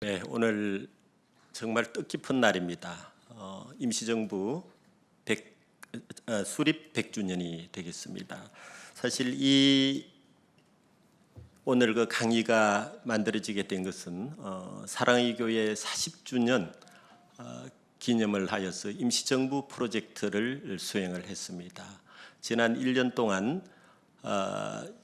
네, 오늘 정말 뜻깊은 날입니다. 임시정부 수립 100주년이 되겠습니다. 사실 오늘 그 강의가 만들어지게 된 것은 사랑의 교회 40주년 기념을 하여서 임시정부 프로젝트를 수행을 했습니다. 지난 1년 동안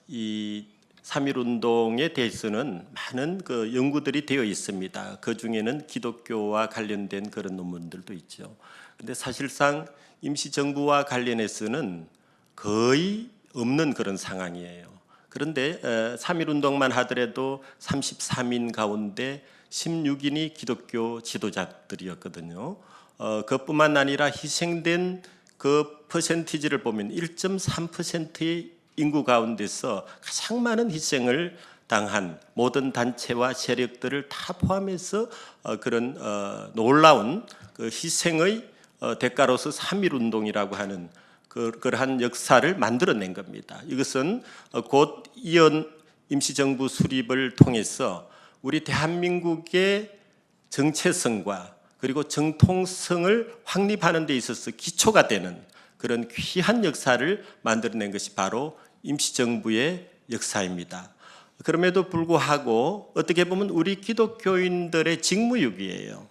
이 3.1운동에 대해서는 많은 그 연구들이 되어 있습니다. 그 중에는 기독교와 관련된 그런 논문들도 있죠. 그런데 사실상 임시정부와 관련해서는 거의 없는 그런 상황이에요. 그런데 3.1운동만 하더라도 33인 가운데 16인이 기독교 지도자들이었거든요. 그것뿐만 아니라 희생된 그 퍼센티지를 보면 1.3%의 인구 가운데서 가장 많은 희생을 당한 모든 단체와 세력들을 다 포함해서 그런 놀라운 그 희생의 대가로서 3.1운동이라고 하는 그러한 역사를 만들어낸 겁니다. 이것은 곧 이은 임시정부 수립을 통해서 우리 대한민국의 정체성과 그리고 정통성을 확립하는 데 있어서 기초가 되는 그런 귀한 역사를 만들어낸 것이 바로 임시정부의 역사입니다. 그럼에도 불구하고 어떻게 보면 우리 기독교인들의 직무유기예요.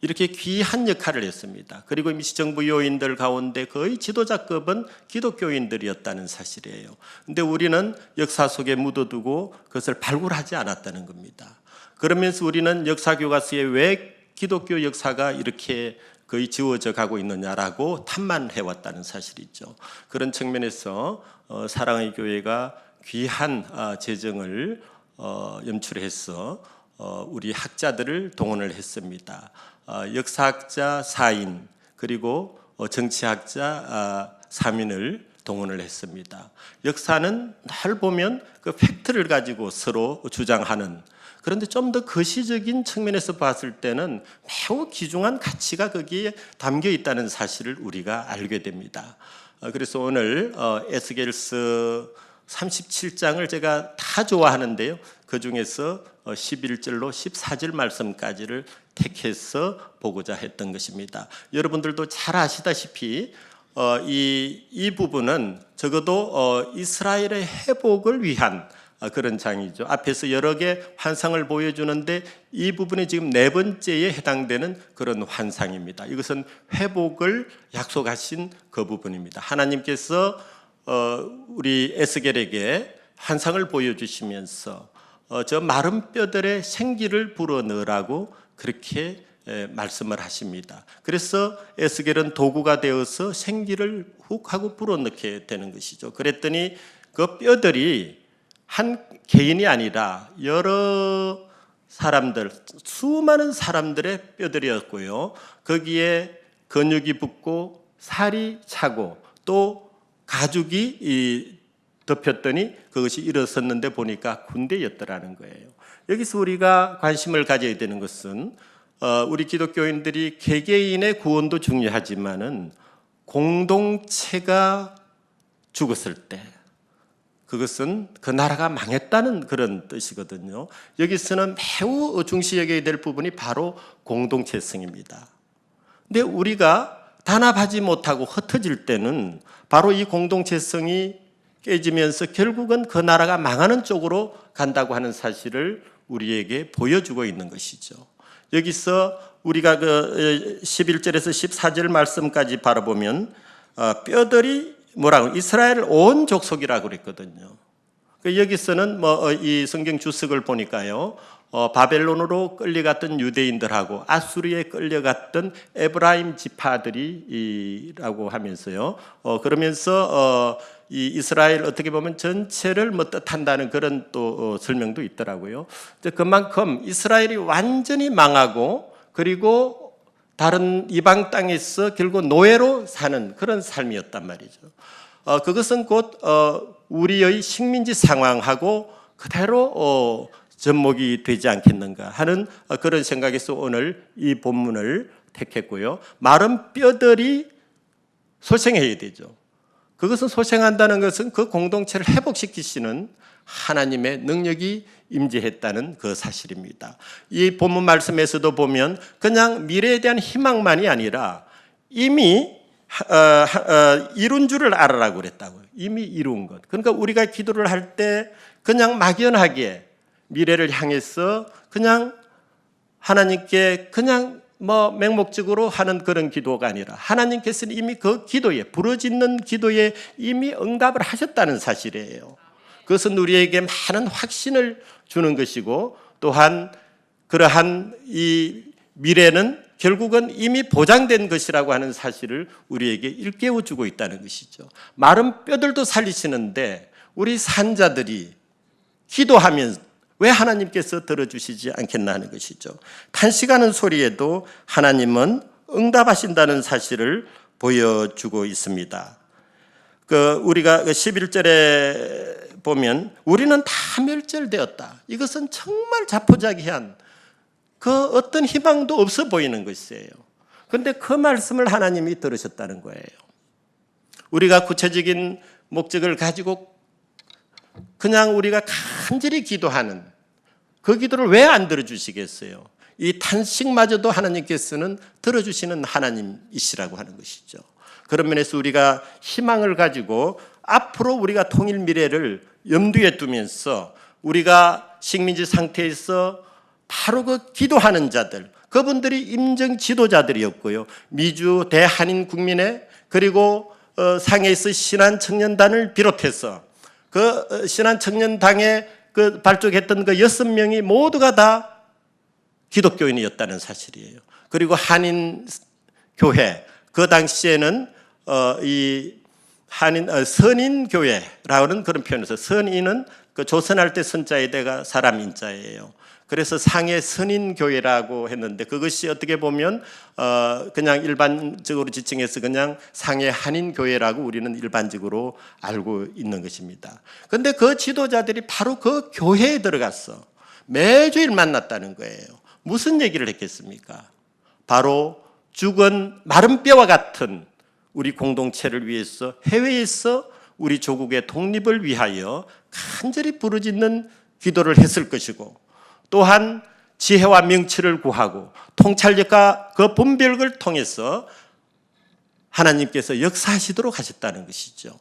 이렇게 귀한 역할을 했습니다. 그리고 임시정부 요인들 가운데 거의 지도자급은 기독교인들이었다는 사실이에요. 그런데 우리는 역사 속에 묻어두고 그것을 발굴하지 않았다는 겁니다. 그러면서 우리는 역사교과서에 왜 기독교 역사가 이렇게 거의 지워져 가고 있느냐라고 탐만해왔다는 사실이죠. 그런 측면에서 사랑의 교회가 귀한 재정을 염출해서 우리 학자들을 동원을 했습니다. 역사학자 4인 그리고 정치학자 3인을 동원을 했습니다. 역사는 날 보면 그 팩트를 가지고 서로 주장하는, 그런데 좀 더 거시적인 측면에서 봤을 때는 매우 귀중한 가치가 거기에 담겨 있다는 사실을 우리가 알게 됩니다. 그래서 오늘 에스겔서 37장을 제가 다 좋아하는데요. 그 중에서 11절로 14절 말씀까지를 택해서 보고자 했던 것입니다. 여러분들도 잘 아시다시피 이 부분은 적어도 이스라엘의 회복을 위한 그런 장이죠. 앞에서 여러 개 환상을 보여주는데 이 부분이 지금 네 번째에 해당되는 그런 환상입니다. 이것은 회복을 약속하신 그 부분입니다. 하나님께서 우리 에스겔에게 환상을 보여주시면서 저 마른 뼈들의 생기를 불어넣으라고 그렇게 말씀을 하십니다. 그래서 에스겔은 도구가 되어서 생기를 훅 하고 불어넣게 되는 것이죠. 그랬더니 그 뼈들이 한 개인이 아니라 여러 사람들, 수많은 사람들의 뼈들이었고요. 거기에 근육이 붙고 살이 차고 또 가죽이 덮였더니 그것이 일어섰는데 보니까 군대였더라는 거예요. 여기서 우리가 관심을 가져야 되는 것은 우리 기독교인들이 개개인의 구원도 중요하지만은 공동체가 죽었을 때 그것은 그 나라가 망했다는 그런 뜻이거든요. 여기서는 매우 중시 여겨야 될 부분이 바로 공동체성입니다. 근데 우리가 단합하지 못하고 흩어질 때는 바로 이 공동체성이 깨지면서 결국은 그 나라가 망하는 쪽으로 간다고 하는 사실을 우리에게 보여주고 있는 것이죠. 여기서 우리가 그 11절에서 14절 말씀까지 바라보면 뼈들이 뭐라고 이스라엘 온 족속이라고 그랬거든요. 여기서는 이 성경 주석을 보니까요, 바벨론으로 끌려갔던 유대인들하고 아수리에 끌려갔던 에브라임 지파들이라고 하면서요. 그러면서 이 이스라엘 어떻게 보면 전체를 뜻한다는 그런 또 설명도 있더라고요. 그만큼 이스라엘이 완전히 망하고 그리고 다른 이방 땅에서 결국 노예로 사는 그런 삶이었단 말이죠. 그것은 곧 우리의 식민지 상황하고 그대로 접목이 되지 않겠는가 하는 그런 생각에서 오늘 이 본문을 택했고요. 마른 뼈들이 소생해야 되죠. 그것은 소생한다는 것은 그 공동체를 회복시키시는 하나님의 능력이 임재했다는 그 사실입니다. 이 본문 말씀에서도 보면 그냥 미래에 대한 희망만이 아니라 이미 이룬 줄을 알아라고 그랬다고요. 이미 이룬 것. 그러니까 우리가 기도를 할 때 그냥 막연하게 미래를 향해서 그냥 하나님께 그냥 맹목적으로 하는 그런 기도가 아니라 하나님께서는 이미 그 기도에, 부르짖는 기도에 이미 응답을 하셨다는 사실이에요. 그것은 우리에게 많은 확신을 주는 것이고, 또한 그러한 이 미래는 결국은 이미 보장된 것이라고 하는 사실을 우리에게 일깨워 주고 있다는 것이죠. 마른 뼈들도 살리시는데 우리 산자들이 기도하면 왜 하나님께서 들어주시지 않겠나 하는 것이죠. 탄식하는 소리에도 하나님은 응답하신다는 사실을 보여주고 있습니다. 우리가 11절에 보면 우리는 다 멸절되었다. 이것은 정말 자포자기한 그 어떤 희망도 없어 보이는 것이에요. 그런데 그 말씀을 하나님이 들으셨다는 거예요. 우리가 구체적인 목적을 가지고 그냥 우리가 간절히 기도하는 그 기도를 왜 안 들어주시겠어요? 이 탄식마저도 하나님께서는 들어주시는 하나님이시라고 하는 것이죠. 그런 면에서 우리가 희망을 가지고 앞으로 우리가 통일 미래를 염두에 두면서 우리가 식민지 상태에서 바로 그 기도하는 자들, 그분들이 임정 지도자들이었고요. 미주 대한인 국민회 그리고 상해에서 신한청년단을 비롯해서 그 신한청년당에 그 발족했던 그 6명이 모두가 다 기독교인이었다는 사실이에요. 그리고 한인교회, 그 당시에는 이 한인 선인교회라는 그런 표현에서 선인은 그 조선할 때 선자에다가 사람 인자예요. 그래서 상해 선인교회라고 했는데 그것이 어떻게 보면 그냥 일반적으로 지칭해서 그냥 상해 한인교회라고 우리는 일반적으로 알고 있는 것입니다. 그런데 그 지도자들이 바로 그 교회에 들어가서 매주일 만났다는 거예요. 무슨 얘기를 했겠습니까? 바로 죽은 마른 뼈와 같은 우리 공동체를 위해서 해외에서 우리 조국의 독립을 위하여 간절히 부르짖는 기도를 했을 것이고, 또한 지혜와 명치를 구하고 통찰력과 그 분별을 통해서 하나님께서 역사하시도록 하셨다는 것이죠.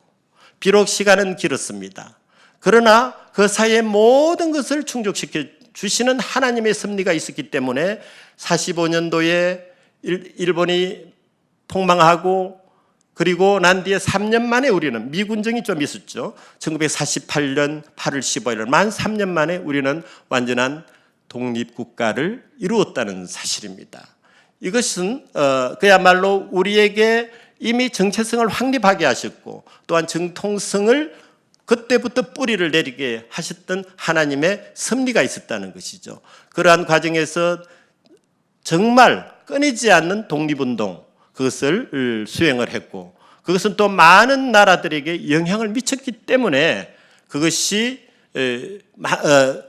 비록 시간은 길었습니다. 그러나 그 사이에 모든 것을 충족시켜 주시는 하나님의 섭리가 있었기 때문에 45년도에 일본이 폭망하고 그리고 난 뒤에 3년 만에 우리는 미군정이 좀 있었죠. 1948년 8월 15일 만 3년 만에 우리는 완전한 독립국가를 이루었다는 사실입니다. 이것은 그야말로 우리에게 이미 정체성을 확립하게 하셨고 또한 정통성을 그때부터 뿌리를 내리게 하셨던 하나님의 섭리가 있었다는 것이죠. 그러한 과정에서 정말 끊이지 않는 독립운동, 그것을 수행을 했고 그것은 또 많은 나라들에게 영향을 미쳤기 때문에 그것이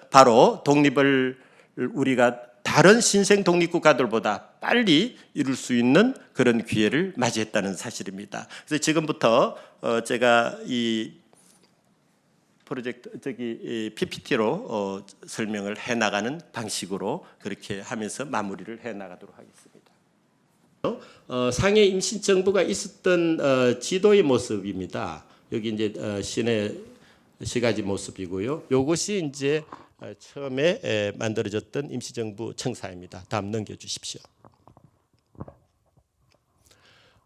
바로 독립을 우리가 다른 신생 독립국가들보다 빨리 이룰 수 있는 그런 기회를 맞이했다는 사실입니다. 그래서 지금부터 제가 이 프로젝트 PPT로 설명을 해 나가는 방식으로 그렇게 하면서 마무리를 해 나가도록 하겠습니다. 상해 임시정부가 있었던 지도의 모습입니다. 여기 이제 시내 시가지 모습이고요. 이것이 이제 처음에 만들어졌던 임시정부 청사입니다. 다음 넘겨주십시오.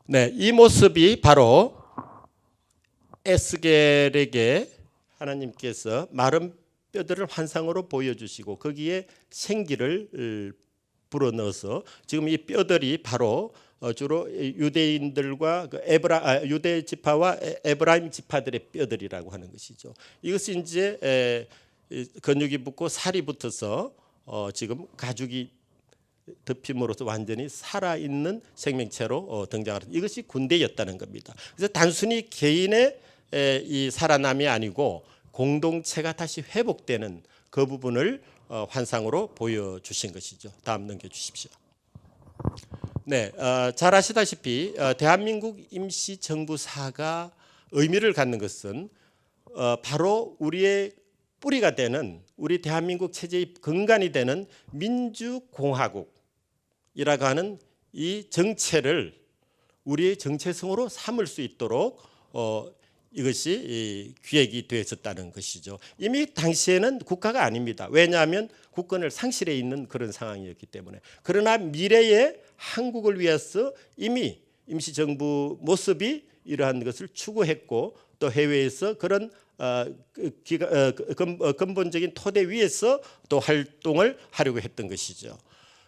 네, 이 모습이 바로 에스겔에게 하나님께서 마른 뼈들을 환상으로 보여주시고 거기에 생기를 불어넣어서 지금 이 뼈들이 바로 주로 유대인들과 유대 지파와 에브라임 지파들의 뼈들이라고 하는 것이죠. 이것이 이제 근육이 붙고 살이 붙어서 지금 가죽이 덮임으로써 완전히 살아있는 생명체로 등장하는 이것이 군대였다는 겁니다. 그래서 단순히 개인의 이 살아남이 아니고 공동체가 다시 회복되는 그 부분을 환상으로 보여주신 것이죠. 다음 넘겨주십시오. 네, 잘 아시다시피 대한민국 임시정부사가 의미를 갖는 것은 바로 우리의 뿌리가 되는 우리 대한민국 체제의 근간이 되는 민주공화국이라고 하는 이 정체를 우리의 정체성으로 삼을 수 있도록 이것이 기획이 되었었다는 것이죠. 이미 당시에는 국가가 아닙니다. 왜냐하면 국권을 상실해 있는 그런 상황이었기 때문에. 그러나 미래의 한국을 위해서 이미 임시정부 모습이 이러한 것을 추구했고 또 해외에서 그런 근본적인 토대 위에서 또 활동을 하려고 했던 것이죠.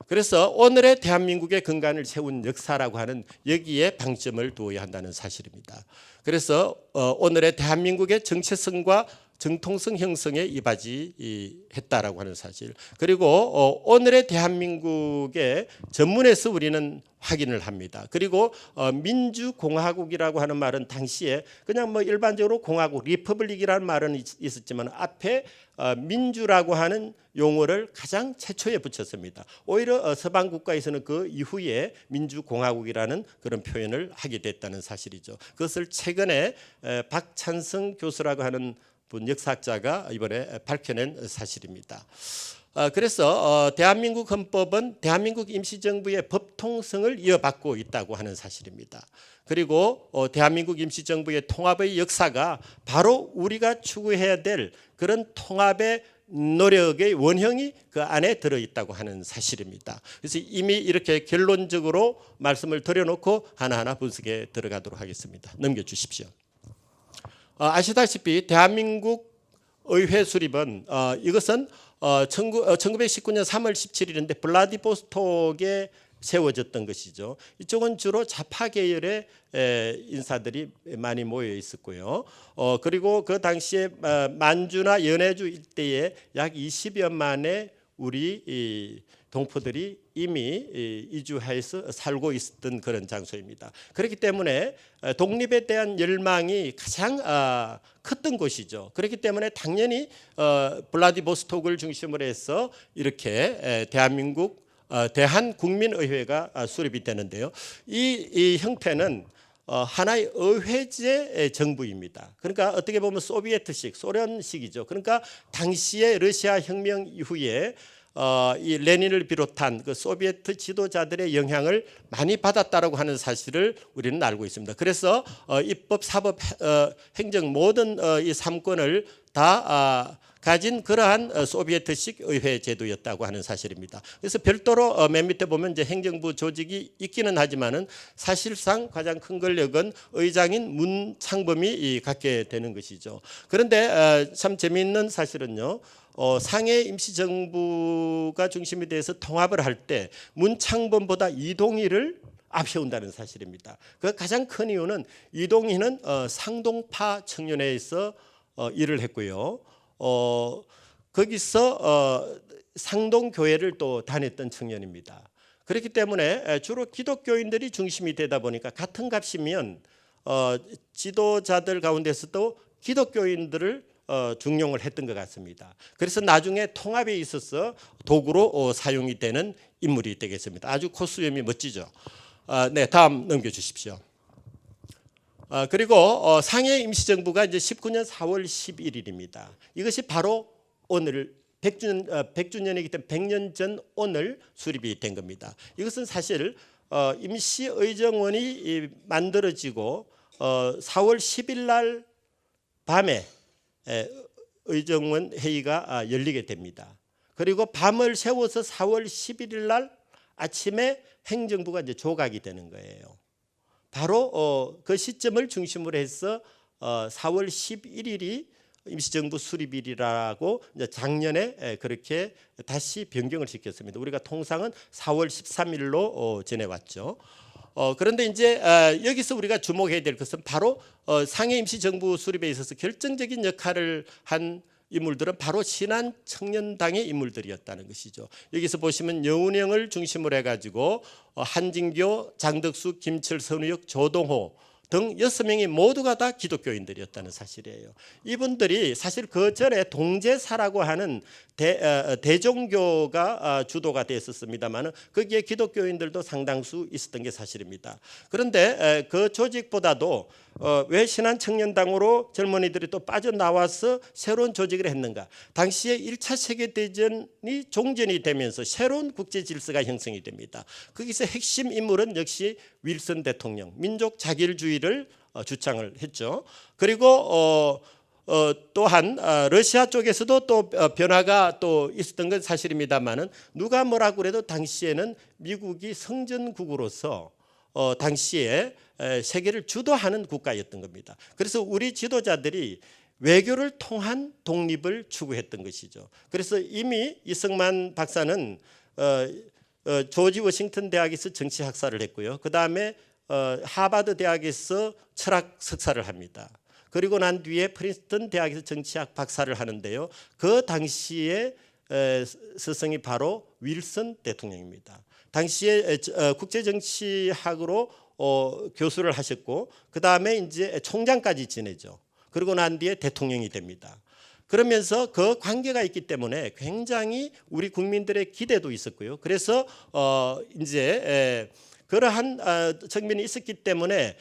그래서 오늘의 대한민국의 근간을 세운 역사라고 하는 여기에 방점을 두어야 한다는 사실입니다. 그래서 오늘의 대한민국의 정체성과 정통성 형성에 이바지했다라고 하는 사실. 그리고 오늘의 대한민국의 전문에서 우리는 확인을 합니다. 그리고 민주공화국이라고 하는 말은 당시에 그냥 뭐 일반적으로 공화국, 리퍼블릭이라는 말은 있었지만 앞에 민주라고 하는 용어를 가장 최초에 붙였습니다. 오히려 서방 국가에서는 그 이후에 민주공화국이라는 그런 표현을 하게 됐다는 사실이죠. 그것을 최근에 박찬성 교수라고 하는 분 역사학자가 이번에 밝혀낸 사실입니다. 그래서 대한민국 헌법은 대한민국 임시정부의 법통성을 이어받고 있다고 하는 사실입니다. 그리고 대한민국 임시정부의 통합의 역사가 바로 우리가 추구해야 될 그런 통합의 노력의 원형이 그 안에 들어있다고 하는 사실입니다. 그래서 이미 이렇게 결론적으로 말씀을 드려놓고 하나하나 분석에 들어가도록 하겠습니다. 넘겨주십시오. 아시다시피 대한민국 의회 수립은 이것은 1919년 3월 17일인데 블라디보스톡에 세워졌던 것이죠. 이쪽은 주로 좌파 계열의 인사들이 많이 모여 있었고요. 그리고 그 당시에 만주나 연해주 일대에 약 20여만의 우리 동포들이 이미 이주해서 살고 있었던 그런 장소입니다. 그렇기 때문에 독립에 대한 열망이 가장 컸던 곳이죠. 그렇기 때문에 당연히 블라디보스톡을 중심으로 해서 이렇게 대한민국 대한국민의회가 수립이 되는데요. 이 형태는 하나의 의회제 정부입니다. 그러니까 어떻게 보면 소비에트식, 소련식이죠. 그러니까 당시의 러시아 혁명 이후에 이 레닌을 비롯한 그 소비에트 지도자들의 영향을 많이 받았다라고 하는 사실을 우리는 알고 있습니다. 그래서 입법, 사법, 행정 모든 이 3권을 다 가진 그러한 소비에트식 의회 제도였다고 하는 사실입니다. 그래서 별도로 맨 밑에 보면 이제 행정부 조직이 있기는 하지만은 사실상 가장 큰 권력은 의장인 문창범이 갖게 되는 것이죠. 그런데 참 재미있는 사실은요. 상해 임시정부가 중심이 돼서 통합을 할 때 문창범보다 이동희를 앞세운다는 사실입니다. 그 가장 큰 이유는 이동희는 상동파 청년회에서 일을 했고요. 거기서 상동교회를 또 다녔던 청년입니다. 그렇기 때문에 주로 기독교인들이 중심이 되다 보니까 같은 값이면 지도자들 가운데서도 기독교인들을 중용을 했던 것 같습니다. 그래서 나중에 통합에 있어서 도구로 사용이 되는 인물이 되겠습니다. 아주 코수염이 멋지죠. 네, 다음 넘겨주십시오. 그리고 상해 임시정부가 이제 19년 4월 11일입니다. 이것이 바로 오늘 100주년이기 때문에 100년 전 오늘 수립이 된 겁니다. 이것은 사실 임시의정원이 만들어지고 4월 10일 날 밤에 의정원 회의가 열리게 됩니다. 그리고 밤을 새워서 4월 11일 날 아침에 행정부가 이제 조각이 되는 거예요. 바로 그 시점을 중심으로 해서 4월 11일이 임시정부 수립일이라고 이제 작년에 그렇게 다시 변경을 시켰습니다. 우리가 통상은 4월 13일로 지내왔죠. 그런데 이제 여기서 우리가 주목해야 될 것은 바로 상해 임시정부 수립에 있어서 결정적인 역할을 한 인물들은 바로 신한청년당의 인물들이었다는 것이죠. 여기서 보시면 여운형을 중심으로 해가지고 한진교, 장덕수, 김철, 선우혁, 조동호 등 6명이 모두가 다 기독교인들이었다는 사실이에요. 이분들이 사실 그 전에 동제사라고 하는 대종교가 주도가 됐었습니다만 거기에 기독교인들도 상당수 있었던 게 사실입니다. 그런데 그 조직보다도 왜 신한청년당으로 젊은이들이 또 빠져나와서 새로운 조직을 했는가? 당시에 1차 세계대전이 종전이 되면서 새로운 국제 질서가 형성이 됩니다. 거기서 핵심 인물은 역시 윌슨 대통령, 민족 자결주의를 주창을 했죠. 그리고 또한 러시아 쪽에서도 또 변화가 또 있었던 건 사실입니다만은 누가 뭐라고 그래도 당시에는 미국이 성전국으로서 당시에 세계를 주도하는 국가였던 겁니다. 그래서 우리 지도자들이 외교를 통한 독립을 추구했던 것이죠. 그래서 이미 이승만 박사는 조지 워싱턴 대학에서 정치학사를 했고요. 그 다음에 하버드 대학에서 철학 석사를 합니다. 그리고 난 뒤에 프린스턴 대학에서 정치학 박사를 하는데요. 그 당시에 스승이 바로 윌슨 대통령입니다. 당시에 국제정치학으로 교수를 하셨고 그 다음에 이제 총장까지 지내죠. 그리고 난 뒤에 대통령이 됩니다. 그러면서 그 관계가 있기 때문에 굉장히 우리 국민들의 기대도 있었고요. 그래서 이제 그러한 측면이 있었기 때문에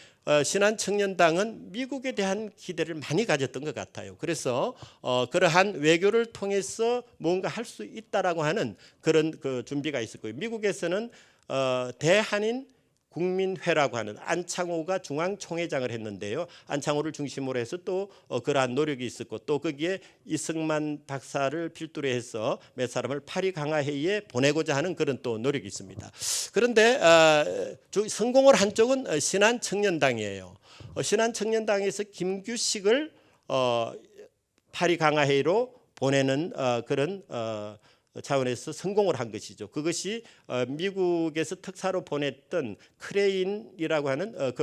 신한청년당은 미국에 대한 기대를 많이 가졌던 것 같아요. 그래서 그러한 외교를 통해서 뭔가 할 수 있다라고 하는 그런 그 준비가 있었고요. 미국에서는 대한인 국민회라고 하는 안창호가 중앙총회장을 했는데요. 안창호를 중심으로 해서 또 그러한 노력이 있었고 또 거기에 이승만 박사를 필두로 해서 몇 사람을 파리 강화회의에 보내고자 하는 그런 또 노력이 있습니다. 그런데 성공을 한 쪽은 신한청년당이에요. 신한청년당에서 김규식을 파리 강화회의로 보내는 그런 차원에서 성공을 한 것이죠. 그것이 미국에서 특사로 보냈던 크레인이라고 하는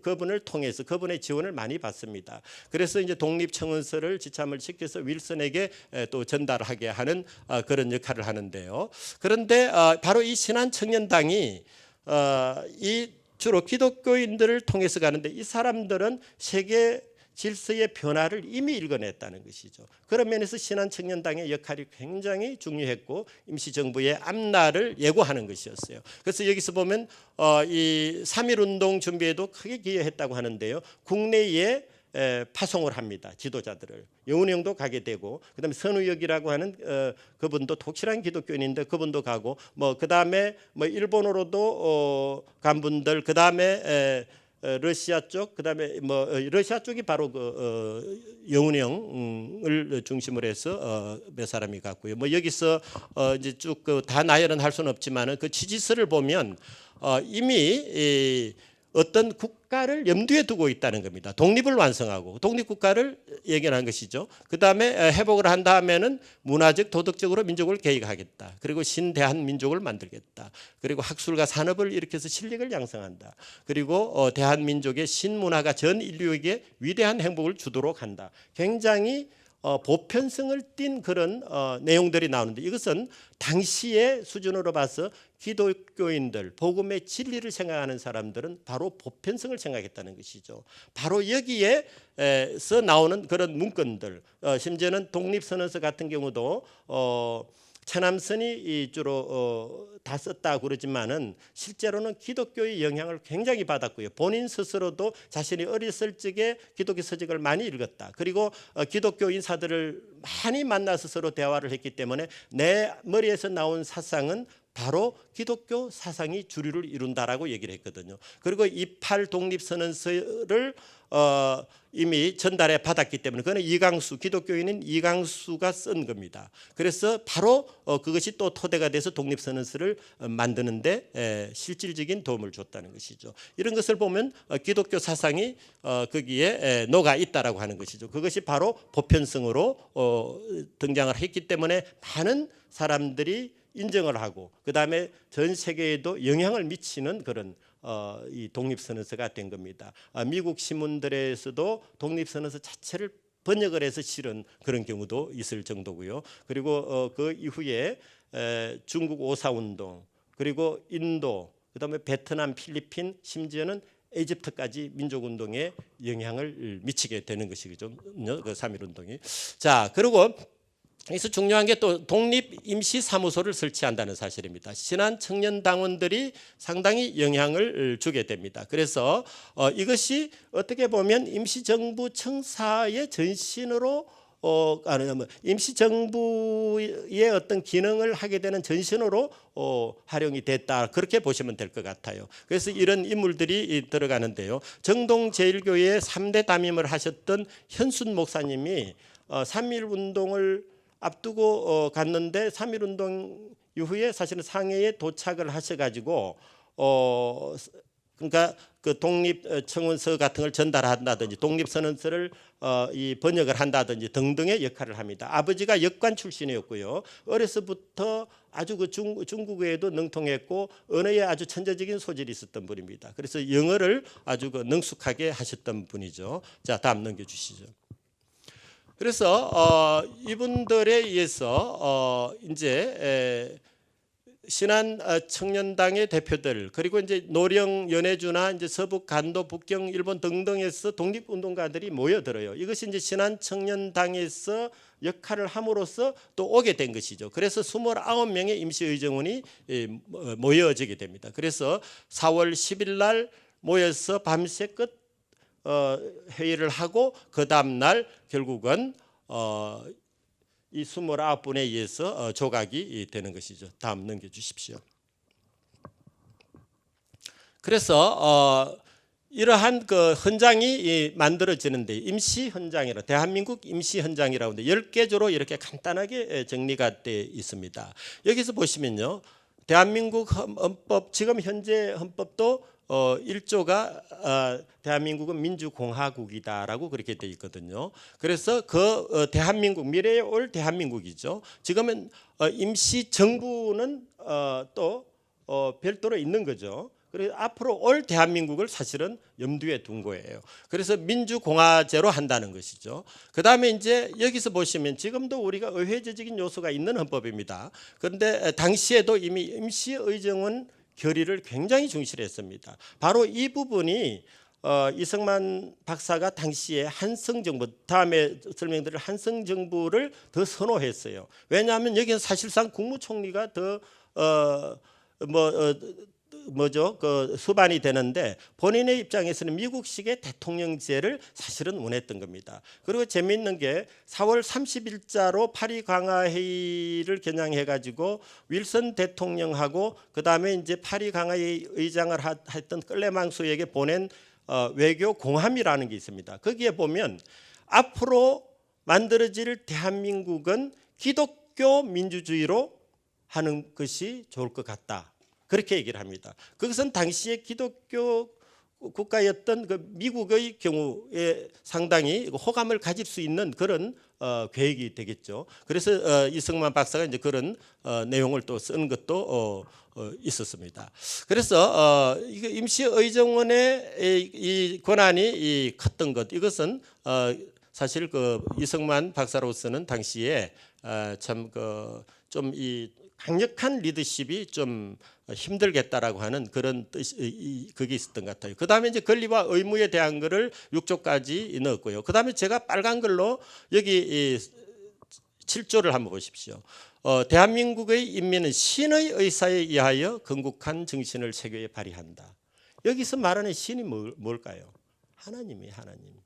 그분을 통해서 그분의 지원을 많이 받습니다. 그래서 이제 독립청원서를 지참을 시켜서 윌슨에게 또 전달하게 하는 그런 역할을 하는데요. 그런데 바로 이 신한청년당이 이 주로 기독교인들을 통해서 가는데 이 사람들은 세계 질서의 변화를 이미 읽어냈다는 것이죠. 그런 면에서 신한청년당의 역할이 굉장히 중요했고 임시정부의 앞날을 예고하는 것이었어요. 그래서 여기서 보면 이 3.1운동 준비에도 크게 기여했다고 하는데요. 국내에 파송을 합니다. 지도자들을. 여운형도 가게 되고 그다음에 선우역이라고 하는 그분도 독실한 기독교인인데 그분도 가고 그다음에 일본으로도 간 분들 그다음에 러시아 쪽 그다음에 러시아 쪽이 바로 여운형을 중심으로 해서 몇 사람이 갔고요. 여기서 이제 쭉 다 나열은 할 수는 없지만은 그 지지서를 보면 이미 어떤 국가를 염두에 두고 있다는 겁니다. 독립을 완성하고 독립국가를 예견한 것이죠. 그다음에 회복을 한 다음에는 문화적 도덕적으로 민족을 개혁하겠다. 그리고 신대한민족을 만들겠다. 그리고 학술과 산업을 일으켜서 실력을 양성한다. 그리고 대한민족의 신문화가 전 인류에게 위대한 행복을 주도록 한다. 굉장히 보편성을 띈 그런 내용들이 나오는데 이것은 당시의 수준으로 봐서 기독교인들 복음의 진리를 생각하는 사람들은 바로 보편성을 생각했다는 것이죠. 바로 여기에서 나오는 그런 문건들 심지어는 독립선언서 같은 경우도 천암선이 주로 다 썼다고 그러지만은 실제로는 기독교의 영향을 굉장히 받았고요. 본인 스스로도 자신이 어렸을 적에 기독교 서적을 많이 읽었다. 그리고 기독교 인사들을 많이 만나서 서로 대화를 했기 때문에 내 머리에서 나온 사상은 바로 기독교 사상이 주류를 이룬다라고 얘기를 했거든요. 그리고 28 독립선언서를 이미 전달해 받았기 때문에 그거는 이강수 기독교인인 이강수가 쓴 겁니다. 그래서 바로 그것이 또 토대가 돼서 독립선언서를 만드는데 실질적인 도움을 줬다는 것이죠. 이런 것을 보면 기독교 사상이 거기에 녹아 있다라고 하는 것이죠. 그것이 바로 보편성으로 등장을 했기 때문에 많은 사람들이 인정을 하고 그 다음에 전 세계에도 영향을 미치는 그런 이 독립선언서가 된 겁니다. 미국 신문들에서도 독립선언서 자체를 번역을 해서 실은 그런 경우도 있을 정도고요. 그리고 그 이후에 중국 오사운동 그리고 인도 그다음에 베트남, 필리핀 심지어는 이집트까지 민족운동에 영향을 미치게 되는 것이죠. 그 3.1운동이. 자, 그리고 여기서 중요한 게 또 독립임시사무소를 설치한다는 사실입니다. 신한 청년당원들이 상당히 영향을 주게 됩니다. 그래서 이것이 어떻게 보면 임시정부 청사의 전신으로 임시정부의 어떤 기능을 하게 되는 전신으로 활용이 됐다, 그렇게 보시면 될 것 같아요. 그래서 이런 인물들이 들어가는데요. 정동제일교회의 3대 담임을 하셨던 현순 목사님이 3.1운동을 앞두고 갔는데 3.1운동 이후에 사실은 상해에 도착을 하셔가지고 그러니까 그 독립청원서 같은 걸 전달한다든지 독립선언서를 이 번역을 한다든지 등등의 역할을 합니다. 아버지가 역관 출신이었고요. 어려서부터 아주 그 중국어에도 능통했고 언어에 아주 천재적인 소질이 있었던 분입니다. 그래서 영어를 아주 그 능숙하게 하셨던 분이죠. 자, 다음 넘겨주시죠. 그래서 이분들에 의해서 이제 신한 청년당의 대표들, 그리고 이제 노령 연해주나 이제 서북 간도 북경 일본 등등에서 독립운동가들이 모여들어요. 이것이 이제 신한 청년당에서 역할을 함으로써 또 오게 된 것이죠. 그래서 29명의 임시의정원이 모여지게 됩니다. 그래서 4월 10일 날 모여서 밤새 끝 회의를 하고 그 다음 날 결국은 이 29분에 의해서 조각이 되는 것이죠. 다음 넘겨주십시오. 그래서 이러한 그 헌장이 만들어지는데 임시 헌장이라, 대한민국 임시 헌장이라고 하는데 10개조로 이렇게 간단하게 정리가 되어 있습니다. 여기서 보시면요, 대한민국 헌법, 지금 현재 헌법도 1조가 대한민국은 민주공화국이다라고 그렇게 되어 있거든요. 그래서 그 대한민국, 미래에 올 대한민국이죠. 지금은 임시정부는 또 별도로 있는 거죠. 그래서 앞으로 올 대한민국을 사실은 염두에 둔 거예요. 그래서 민주공화제로 한다는 것이죠. 그 다음에 이제 여기서 보시면 지금도 우리가 의회제적인 요소가 있는 헌법입니다. 그런데 당시에도 이미 임시의정원 결의를 굉장히 중시했습니다. 바로 이 부분이 이승만 박사가 당시에 한성정부, 다음에 설명드릴 한성정부를 더 선호했어요. 왜냐하면 여기는 사실상 국무총리가 더 그 수반이 되는데 본인의 입장에서는 미국식의 대통령제를 사실은 원했던 겁니다. 그리고 재미있는 게 4월 30일자로 파리 강화회의를 겨냥해 가지고 윌슨 대통령하고 그 다음에 이제 파리 강화회의 의장을 했던 끌레망수에게 보낸 외교 공함이라는 게 있습니다. 거기에 보면 앞으로 만들어질 대한민국은 기독교 민주주의로 하는 것이 좋을 것 같다, 그렇게 얘기를 합니다. 그것은 당시에 기독교 국가였던 그 미국의 경우에 상당히 호감을 가질 수 있는 그런 계획이 되겠죠. 그래서 이승만 박사가 이제 그런 내용을 또 쓴 것도 있었습니다. 그래서 임시의정원의 이 권한이 컸던 것, 이것은 사실 그 이승만 박사로서는 당시에 참 그 좀 이 강력한 리더십이 좀 힘들겠다라고 하는 그런 뜻이 그게 있었던 것 같아요. 그 다음에 이제 권리와 의무에 대한 거를 6조까지 넣었고요. 그 다음에 제가 빨간 글로 여기 7조를 한번 보십시오. 대한민국의 인민은 신의 의사에 의하여 건국한 정신을 세계에 발휘한다. 여기서 말하는 신이 뭘까요? 하나님이에요, 하나님.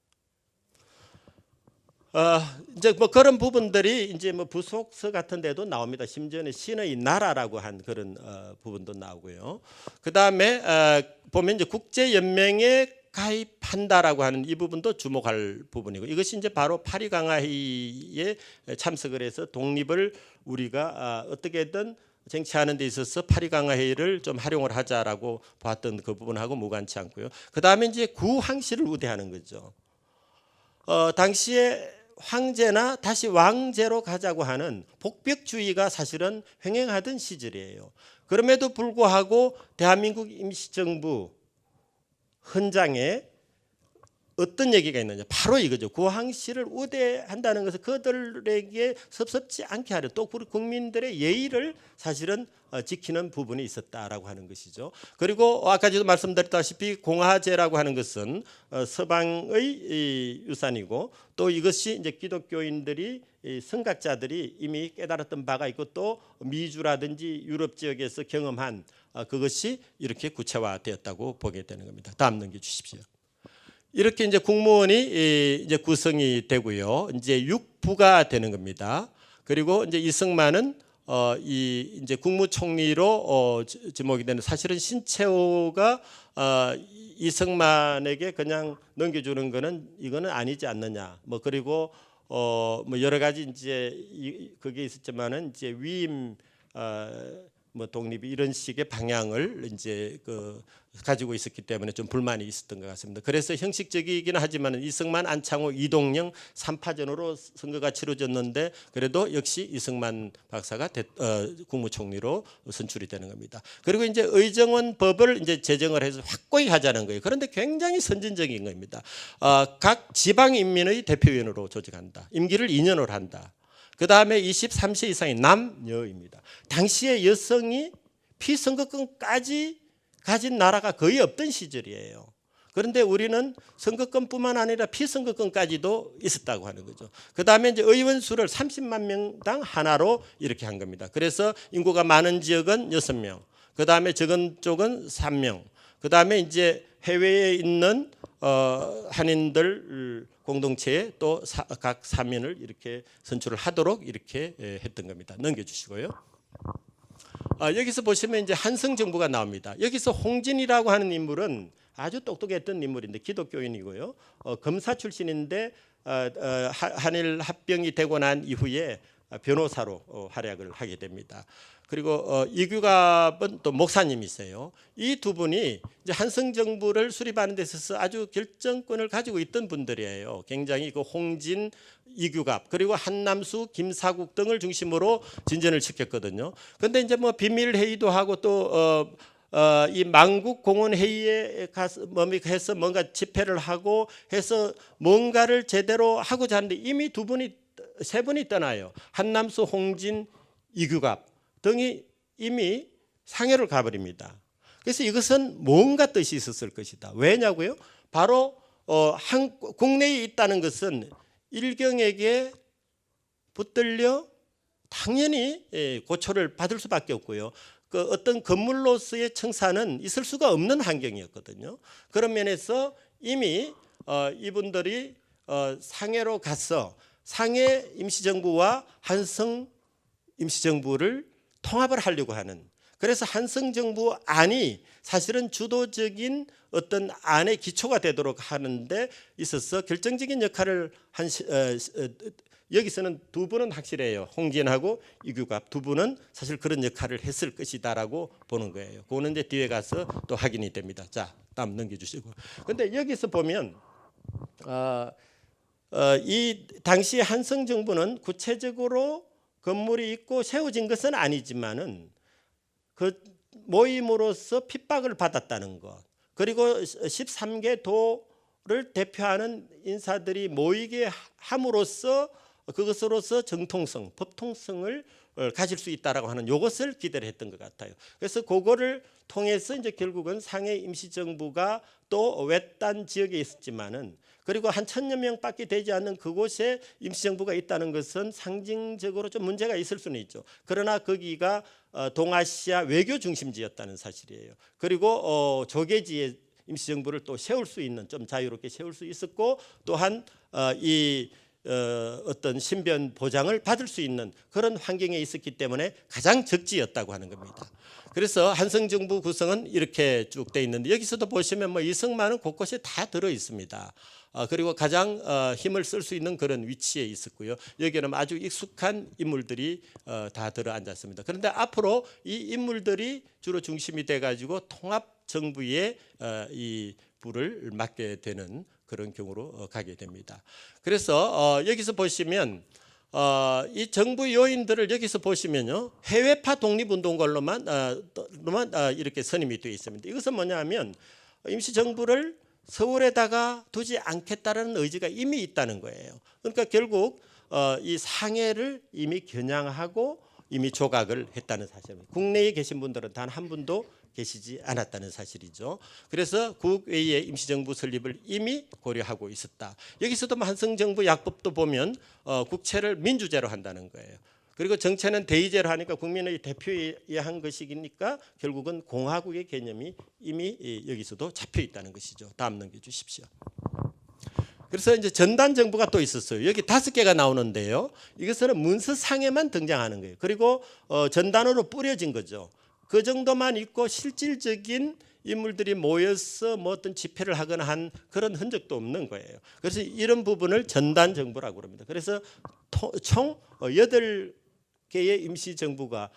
이제 뭐 그런 부분들이 이제 뭐 부속서 같은 데도 나옵니다. 심지어는 신의 나라라고 한 그런 부분도 나오고요. 그 다음에 보면 이제 국제연맹에 가입한다라고 하는 이 부분도 주목할 부분이고, 이것이 이제 바로 파리 강화회의에 참석을 해서 독립을 우리가 어떻게든 쟁취하는 데 있어서 파리 강화회의를 좀 활용을 하자라고 봤던 그 부분하고 무관치 않고요. 그 다음에 이제 구황시를 우대하는 거죠. 당시에 황제나 다시 왕제로 가자고 하는 복벽주의가 사실은 횡행하던 시절이에요. 그럼에도 불구하고 대한민국 임시정부 헌장에 어떤 얘기가 있느냐? 바로 이거죠. 고항시를 우대한다는 것은 그들에게 섭섭지 않게 하려 또 우리 국민들의 예의를 사실은 지키는 부분이 있었다라고 하는 것이죠. 그리고 아까도 말씀드렸다시피 공화제라고 하는 것은 서방의 유산이고 또 이것이 이제 기독교인들이 선각자들이 이미 깨달았던 바가 있고 또 미주라든지 유럽 지역에서 경험한 그것이 이렇게 구체화되었다고 보게 되는 겁니다. 다음 넘겨주십시오. 이렇게 이제 국무원이 이제 구성이 되고요. 이제 6부가 되는 겁니다. 그리고 이제 이승만은 이 이제 국무총리로 지목이 되는 사실은 신채호가 이승만에게 그냥 넘겨주는 거는 이거는 아니지 않느냐. 뭐 그리고 뭐 여러 가지 이제 그게 있었지만은 이제 위임 뭐 독립이 이런 식의 방향을 이제 가지고 있었기 때문에 좀 불만이 있었던 것 같습니다. 그래서 형식적이기는 하지만 이승만, 안창호, 이동영 3파전으로 선거가 치러졌는데 그래도 역시 이승만 박사가 국무총리로 선출이 되는 겁니다. 그리고 이제 의정원 법을 이제 제정을 해서 확고히 하자는 거예요. 그런데 굉장히 선진적인 겁니다. 각 지방인민의 대표위원으로 조직한다. 임기를 2년을 한다. 그 다음에 23세 이상의 남녀입니다. 당시에 여성이 피선거권까지 가진 나라가 거의 없던 시절이에요. 그런데 우리는 선거권뿐만 아니라 피선거권까지도 있었다고 하는 거죠. 그 다음에 이제 의원 수를 30만 명당 하나로 이렇게 한 겁니다. 그래서 인구가 많은 지역은 6명, 그 다음에 적은 쪽은 3명, 그 다음에 이제 해외에 있는 한인들 공동체에 또 각 사민을 이렇게 선출을 하도록 이렇게 했던 겁니다. 넘겨주시고요. 여기서 보시면 이제 한성 정부가 나옵니다. 여기서 홍진이라고 하는 인물은 아주 똑똑했던 인물인데 기독교인이고요. 검사 출신인데 한일 합병이 되고 난 이후에 변호사로 활약을 하게 됩니다. 그리고 이규갑은 또 목사님이세요. 이 두 분이 이제 한성 정부를 수립하는 데 있어서 아주 결정권을 가지고 있던 분들이에요. 굉장히 그 홍진, 이규갑 그리고 한남수, 김사국 등을 중심으로 진전을 시켰거든요. 그런데 이제 뭐 비밀 회의도 하고 또 이 만국 공원 회의에 가서 해서 뭔가 집회를 하고 해서 뭔가를 제대로 하고자 하는데 이미 세 분이 떠나요. 한남수, 홍진, 이규갑 등이 이미 상해를 가버립니다. 그래서 이것은 뭔가 뜻이 있었을 것이다. 왜냐고요? 바로 국내에 있다는 것은 일경에게 붙들려 당연히 고초를 받을 수밖에 없고요. 그 어떤 건물로서의 청사는 있을 수가 없는 환경이었거든요. 그런 면에서 이미 이분들이 상해로 가서 상해 임시정부와 한성 임시정부를 통합을 하려고 하는, 그래서 한성정부 안이 사실은 주도적인 어떤 안의 기초가 되도록 하는데 있어서 결정적인 역할을 여기서는 두 분은 확실해요. 홍진하고 이규갑 두 분은 사실 그런 역할을 했을 것이다라고 보는 거예요. 그거는 이제 뒤에 가서 또 확인이 됩니다. 자, 다음 넘겨주시고. 그런데 여기서 보면 이 당시 한성정부는 구체적으로 건물이 있고 세워진 것은 아니지만은 그 모임으로서 핍박을 받았다는 것, 그리고 13개 도를 대표하는 인사들이 모이게 함으로써 그것으로서 정통성, 법통성을 가질 수 있다라고 하는 이것을 기대를 했던 것 같아요. 그래서 그거를 통해서 이제 결국은 상해 임시정부가 또 외딴 지역에 있었지만은 그리고 한 1000여 명밖에 되지 않는 그곳에 임시정부가 있다는 것은 상징적으로 좀 문제가 있을 수는 있죠. 그러나 거기가 동아시아 외교 중심지였다는 사실이에요. 그리고 조계지에 임시정부를 또 세울 수 있는, 좀 자유롭게 세울 수 있었고, 또한 이 어떤 신변 보장을 받을 수 있는 그런 환경에 있었기 때문에 가장 적지였다고 하는 겁니다. 그래서 한성정부 구성은 이렇게 쭉 돼 있는데 여기서도 보시면 뭐 이승만은 곳곳에 다 들어 있습니다. 그리고 가장 힘을 쓸 수 있는 그런 위치에 있었고요. 여기는 아주 익숙한 인물들이 다 들어 앉았습니다. 그런데 앞으로 이 인물들이 주로 중심이 돼가지고 통합 정부의 이 부를 맡게 되는 그런 경우로 가게 됩니다. 그래서 여기서 보시면 이 정부 요인들을 여기서 보시면요, 해외파 독립운동가로만 이렇게 선임이 되어 있습니다. 이것은 뭐냐면 임시정부를 서울에다가 두지 않겠다라는 의지가 이미 있다는 거예요. 그러니까 결국 이 상해를 이미 겨냥하고 이미 조각을 했다는 사실입니다. 국내에 계신 분들은 단 한 분도 계시지 않았다는 사실이죠. 그래서 국외의 임시정부 설립을 이미 고려하고 있었다. 여기서도 한성정부 약법도 보면 국채를 민주제로 한다는 거예요. 그리고 정체는 대의제로 하니까 국민의 대표에 한 것이니까 결국은 공화국의 개념이 이미 여기서도 잡혀 있다는 것이죠. 다음 넘겨주십시오. 그래서 이제 전단 정부가 또 있었어요. 여기 5개가 나오는데요. 이것은 문서상에만 등장하는 거예요. 그리고 전단으로 뿌려진 거죠. 그 정도만 있고 실질적인 인물들이 모여서 뭐 어떤 집회를 하거나 한 그런 흔적도 없는 거예요. 그래서 이런 부분을 전단 정부라고 합니다. 그래서 총 8개의 임시정부가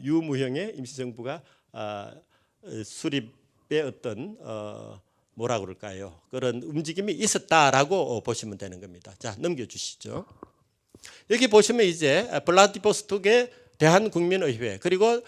유무형의 임시정부가 수립의 어떤 뭐라 그럴까요? 그런 움직임이 있었다라고 보시면 되는 겁니다. 자, 넘겨주시죠. 여기 보시면 이제 블라디보스톡의 대한국민의회 그리고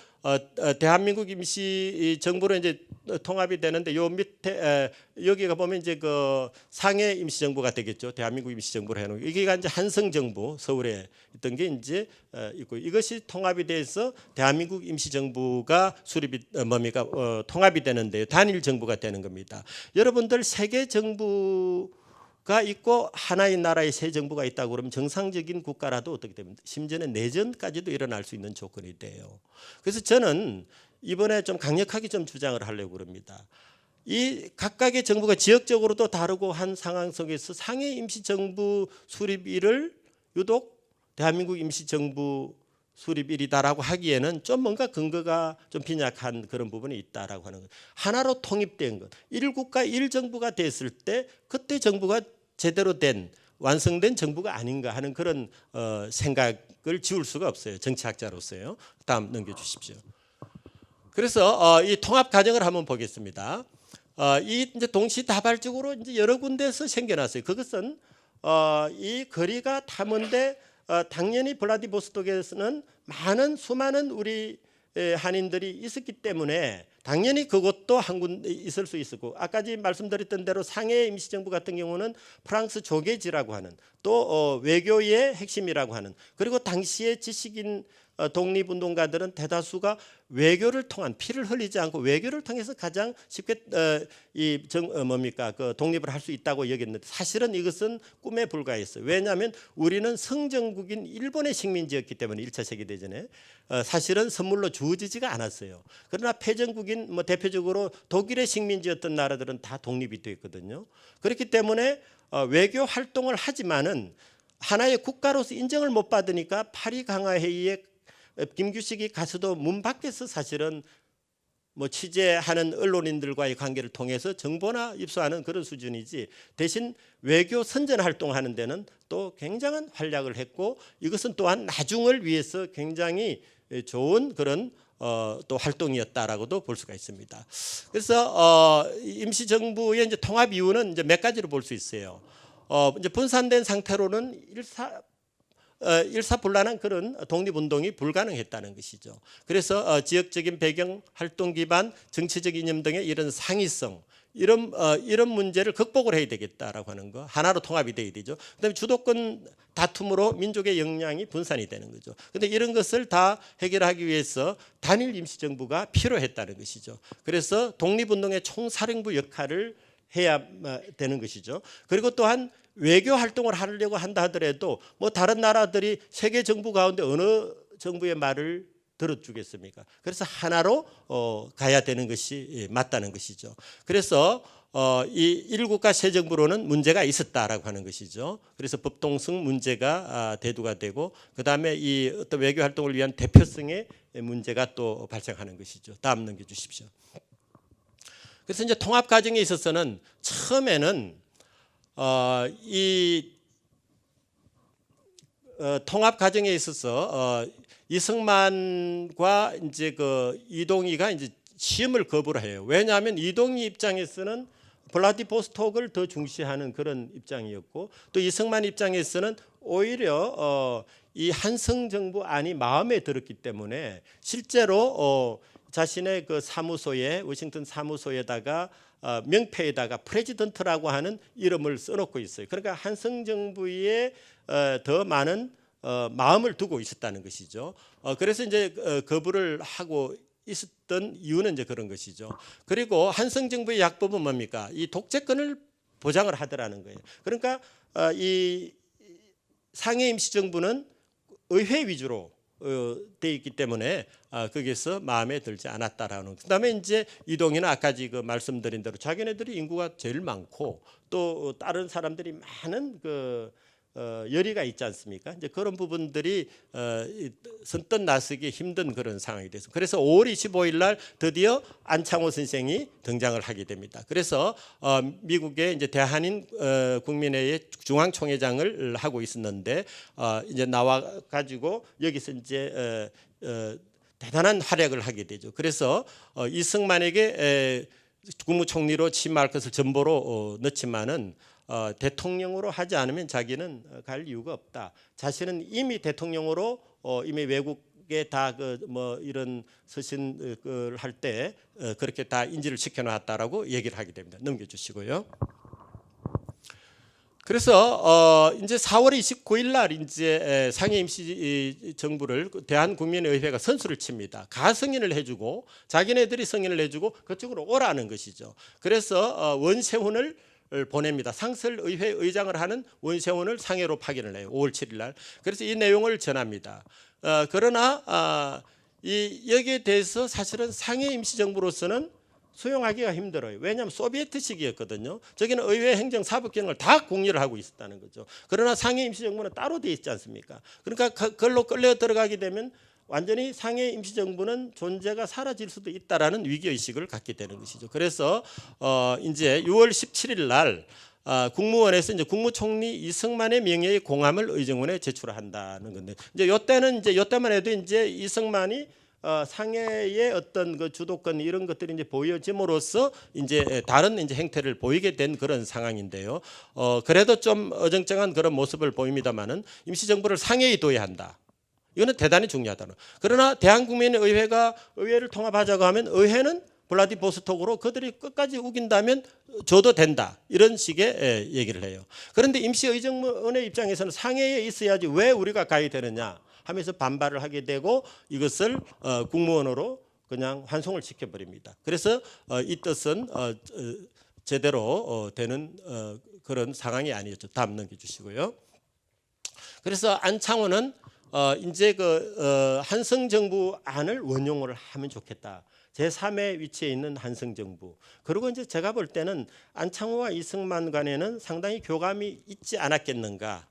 대한민국 임시정부로 이제 통합이 되는데 요 밑에 여기가 보면 이제 그 상해 임시정부가 되겠죠. 대한민국 임시정부로 해놓은 여기가 이제 한성정부 서울에 있던 게 이제 있고 이것이 통합이 돼서 대한민국 임시정부가 수립이 뭡니까 통합이 되는데요. 단일 정부가 되는 겁니다. 여러분들 세계 정부가 있고 하나의 나라의 새 정부가 있다고 그러면 정상적인 국가라도 어떻게 됩니까? 심지어는 내전까지도 일어날 수 있는 조건이 돼요. 그래서 저는 이번에 좀 강력하게 좀 주장을 하려고 합니다. 이 각각의 정부가 지역적으로도 다르고 한 상황 속에서 상해 임시정부 수립일을 유독 대한민국 임시정부 수립일이다라고 하기에는 좀 뭔가 근거가 좀 빈약한 그런 부분이 있다라고 하는 것. 하나로 통입된 것. 1국가 1정부가 됐을 때 그때 정부가 제대로 된 완성된 정부가 아닌가 하는 그런 생각을 지울 수가 없어요. 정치학자로서요. 다음 넘겨주십시오. 그래서 이 통합 과정을 한번 보겠습니다. 이 이제 동시다발적으로 이제 여러 군데서 생겨났어요. 그것은 이 거리가 탐은데 당연히 블라디보스톡에서는 수많은 우리 한인들이 있었기 때문에 당연히 그것도 한 군데 있을 수 있었고 아까 말씀드렸던 대로 상해 임시정부 같은 경우는 프랑스 조계지라고 하는 또 외교의 핵심이라고 하는 그리고 당시의 지식인 독립운동가들은 대다수가 외교를 통한 피를 흘리지 않고 외교를 통해서 가장 쉽게 그 독립을 할 수 있다고 여겼는데 사실은 이것은 꿈에 불과했어요. 왜냐하면 우리는 성정국인 일본의 식민지였기 때문에 1차 세계대전에 사실은 선물로 주어지지가 않았어요. 그러나 패전국인 대표적으로 독일의 식민지였던 나라들은 다 독립이 됐거든요. 그렇기 때문에 외교 활동을 하지만은 하나의 국가로서 인정을 못 받으니까 파리 강화회의에 김규식이 가서도 문 밖에서 사실은 취재하는 언론인들과의 관계를 통해서 정보나 입수하는 그런 수준이지 대신 외교 선전 활동하는 데는 또 굉장한 활약을 했고 이것은 또한 나중을 위해서 굉장히 좋은 그런 또 활동이었다라고도 볼 수가 있습니다. 그래서 임시정부의 이제 통합 이유는 이제 몇 가지로 볼 수 있어요. 이제 분산된 상태로는 일사불란한 그런 독립운동이 불가능했다는 것이죠. 그래서 지역적인 배경, 활동 기반, 정치적 이념 등의 이런 상이성 이런 문제를 극복을 해야 되겠다라고 하는 거 하나로 통합이 돼야 되죠. 그다음에 주도권 다툼으로 민족의 역량이 분산이 되는 거죠. 그런데 이런 것을 다 해결하기 위해서 단일 임시정부가 필요했다는 것이죠. 그래서 독립운동의 총사령부 역할을 해야 되는 것이죠. 그리고 또한 외교 활동을 하려고 한다 하더라도 다른 나라들이 세계 정부 가운데 어느 정부의 말을 들어주겠습니까? 그래서 하나로 가야 되는 것이 맞다는 것이죠. 그래서 이 1국가 새 정부로는 문제가 있었다라고 하는 것이죠. 그래서 법동성 문제가 대두가 되고 그다음에 이 어떤 외교 활동을 위한 대표성의 문제가 또 발생하는 것이죠. 다음 넘겨주십시오. 그래서 이제 통합 과정에 있어서는 처음에는 이 통합 과정에 있어서 이승만과 이제 그 이동희가 이제 시험을 거부를 해요. 왜냐하면 이동희 입장에서는 블라디보스톡을 더 중시하는 그런 입장이었고 또 이승만 입장에서는 오히려 이 한성정부 안이 마음에 들었기 때문에 실제로 자신의 그 사무소에 워싱턴 사무소에다가 명패에다가 프레지던트라고 하는 이름을 써놓고 있어요. 그러니까 한성 정부에 더 많은 마음을 두고 있었다는 것이죠. 그래서 이제 거부를 하고 있었던 이유는 이제 그런 것이죠. 그리고 한성 정부의 약법은 뭡니까? 이 독재권을 보장을 하더라는 거예요. 그러니까 이 상해 임시정부는 의회 위주로 돼 있기 때문에 거기서 마음에 들지 않았다라는. 그다음에 이제 이동희는 아까 지금 말씀드린 대로 자기네들이 인구가 제일 많고 또 다른 사람들이 많은 그 열의가 있지 않습니까? 이제 그런 부분들이 선뜻 나서기 힘든 그런 상황이 돼서 그래서 5월 25일 날 드디어 안창호 선생이 등장을 하게 됩니다. 그래서 미국의 이제 대한인 국민회의 중앙총회장을 하고 있었는데 이제 나와 가지고 여기서 이제 대단한 활약을 하게 되죠. 그래서 이승만에게 국무총리로 취임할 것을 전보로 넣지만은 대통령으로 하지 않으면 자기는 갈 이유가 없다. 자신은 이미 대통령으로 이미 외국에 다 그 뭐 이런 서신을 할 때 그렇게 다 인지를 시켜놨다라고 얘기를 하게 됩니다. 넘겨주시고요. 그래서 이제 4월 29일 날 이제 상해 임시 정부를 대한국민의회가 선수를 칩니다. 가승인을 해주고 자기네들이 승인을 해주고 그쪽으로 오라는 것이죠. 그래서 원세훈을 보냅니다. 상설의회 의장을 하는 원세훈을 상해로 파견을 해요. 5월 7일 날. 그래서 이 내용을 전합니다. 그러나 여기에 대해서 사실은 상해 임시정부로서는 수용하기가 힘들어요. 왜냐하면 소비에트 시기였거든요. 저기는 의회 행정 사법 기능을 다 공유를 하고 있었다는 거죠. 그러나 상해 임시정부는 따로 돼 있지 않습니까? 그러니까 그걸로 끌려 들어가게 되면 완전히 상해 임시정부는 존재가 사라질 수도 있다라는 위기의식을 갖게 되는 것이죠. 그래서 이제 6월 17일 날 국무원에서 이제 국무총리 이승만의 명예의 공함을 의정원에 제출한다는 건데 이제 요때만 해도 이제 이승만이 상해의 어떤 그 주도권 이런 것들이 이제 보여짐으로써 이제 다른 이제 행태를 보이게 된 그런 상황인데요. 그래도 좀 어정쩡한 그런 모습을 보입니다만은 임시정부를 상해에 둬야 한다. 이거는 대단히 중요하다는. 그러나 대한국민의회가 의회를 통합하자고 하면 의회는 블라디보스톡으로 그들이 끝까지 우긴다면 줘도 된다. 이런 식의 얘기를 해요. 그런데 임시의정원의 입장에서는 상해에 있어야지 왜 우리가 가야 되느냐 하면서 반발을 하게 되고 이것을 국무원으로 그냥 환송을 시켜버립니다. 그래서 이 뜻은 제대로 되는 그런 상황이 아니었죠. 다음 넘겨주시고요. 그래서 안창호는 이제 그 한성정부 안을 원용을 하면 좋겠다. 제3의 위치에 있는 한성정부. 그리고 이제 제가 볼 때는 안창호와 이승만 간에는 상당히 교감이 있지 않았겠는가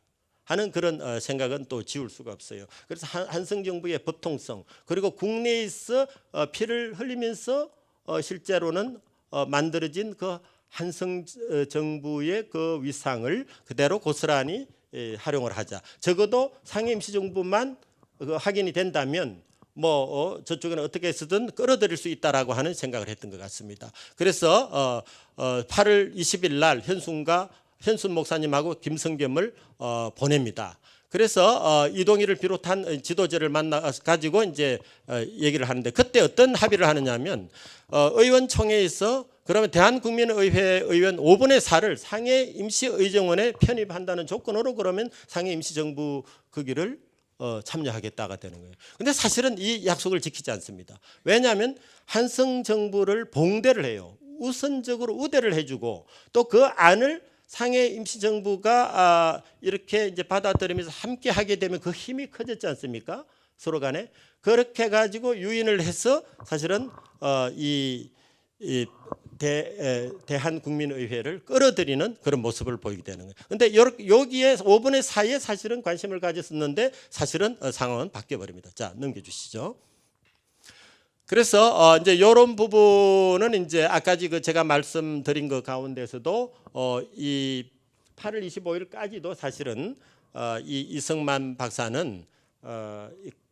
하는 그런 생각은 또 지울 수가 없어요. 그래서 한성정부의 법통성 그리고 국내에서 피를 흘리면서 실제로는 만들어진 그 한성정부의 그 위상을 그대로 고스란히 활용을 하자. 적어도 상해 임시정부만 확인이 된다면 저쪽에는 어떻게 해서든 끌어들일 수 있다라고 하는 생각을 했던 것 같습니다. 그래서 8월 20일 날 현순 목사님하고 김성겸을 보냅니다. 그래서 이동희를 비롯한 지도자를 만나 가지고 이제 얘기를 하는데 그때 어떤 합의를 하느냐면 의원총회에서 그러면 대한국민의회 의원 5분의 4를 상해 임시의정원에 편입한다는 조건으로 그러면 상해 임시정부 거기를 참여하겠다가 되는 거예요. 근데 사실은 이 약속을 지키지 않습니다. 왜냐하면 한성정부를 봉대를 해요. 우선적으로 우대를 해주고 또 그 안을 상해 임시정부가 이렇게 이제 받아들이면서 함께 하게 되면 그 힘이 커졌지 않습니까? 서로 간에 그렇게 가지고 유인을 해서 사실은 이 대한국민의회를 끌어들이는 그런 모습을 보이게 되는 거예요. 그런데 여기에 5분의 4에 사실은 관심을 가졌었는데 사실은 상황은 바뀌어 버립니다. 자, 넘겨주시죠. 그래서 이제 이런 부분은 이제 아까 제가 말씀드린 것 가운데서도 이 8월 25일까지도 사실은 이 이승만 박사는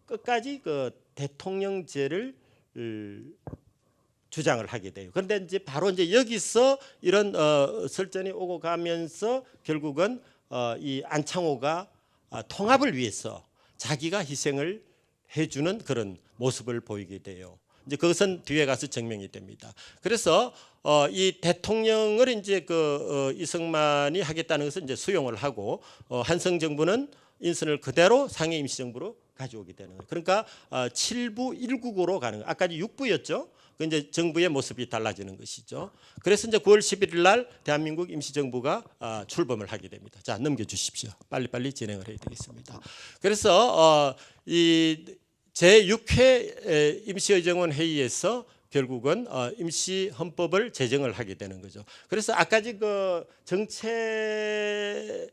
끝까지 그 대통령제를 주장을 하게 돼요. 그런데 이제 바로 이제 여기서 이런 설전이 오고 가면서 결국은 이 안창호가 통합을 위해서 자기가 희생을 해주는 그런 모습을 보이게 돼요. 이제 그것은 뒤에 가서 증명이 됩니다. 그래서 이 대통령을 이제 이승만이 하겠다는 것을 이제 수용을 하고 한성 정부는 인선을 그대로 상해 임시정부로 가져오게 되는 거예요. 그러니까 7부 1국으로 가는 거예요. 아까 6부였죠. 그 이제 정부의 모습이 달라지는 것이죠. 그래서 이제 9월 11일 날 대한민국 임시정부가 출범을 하게 됩니다. 자, 넘겨주십시오. 빨리빨리 진행을 해야 되겠습니다. 그래서 이 제6회 임시의정원 회의에서 결국은 임시헌법을 제정을 하게 되는 거죠. 그래서 아까지 그 정책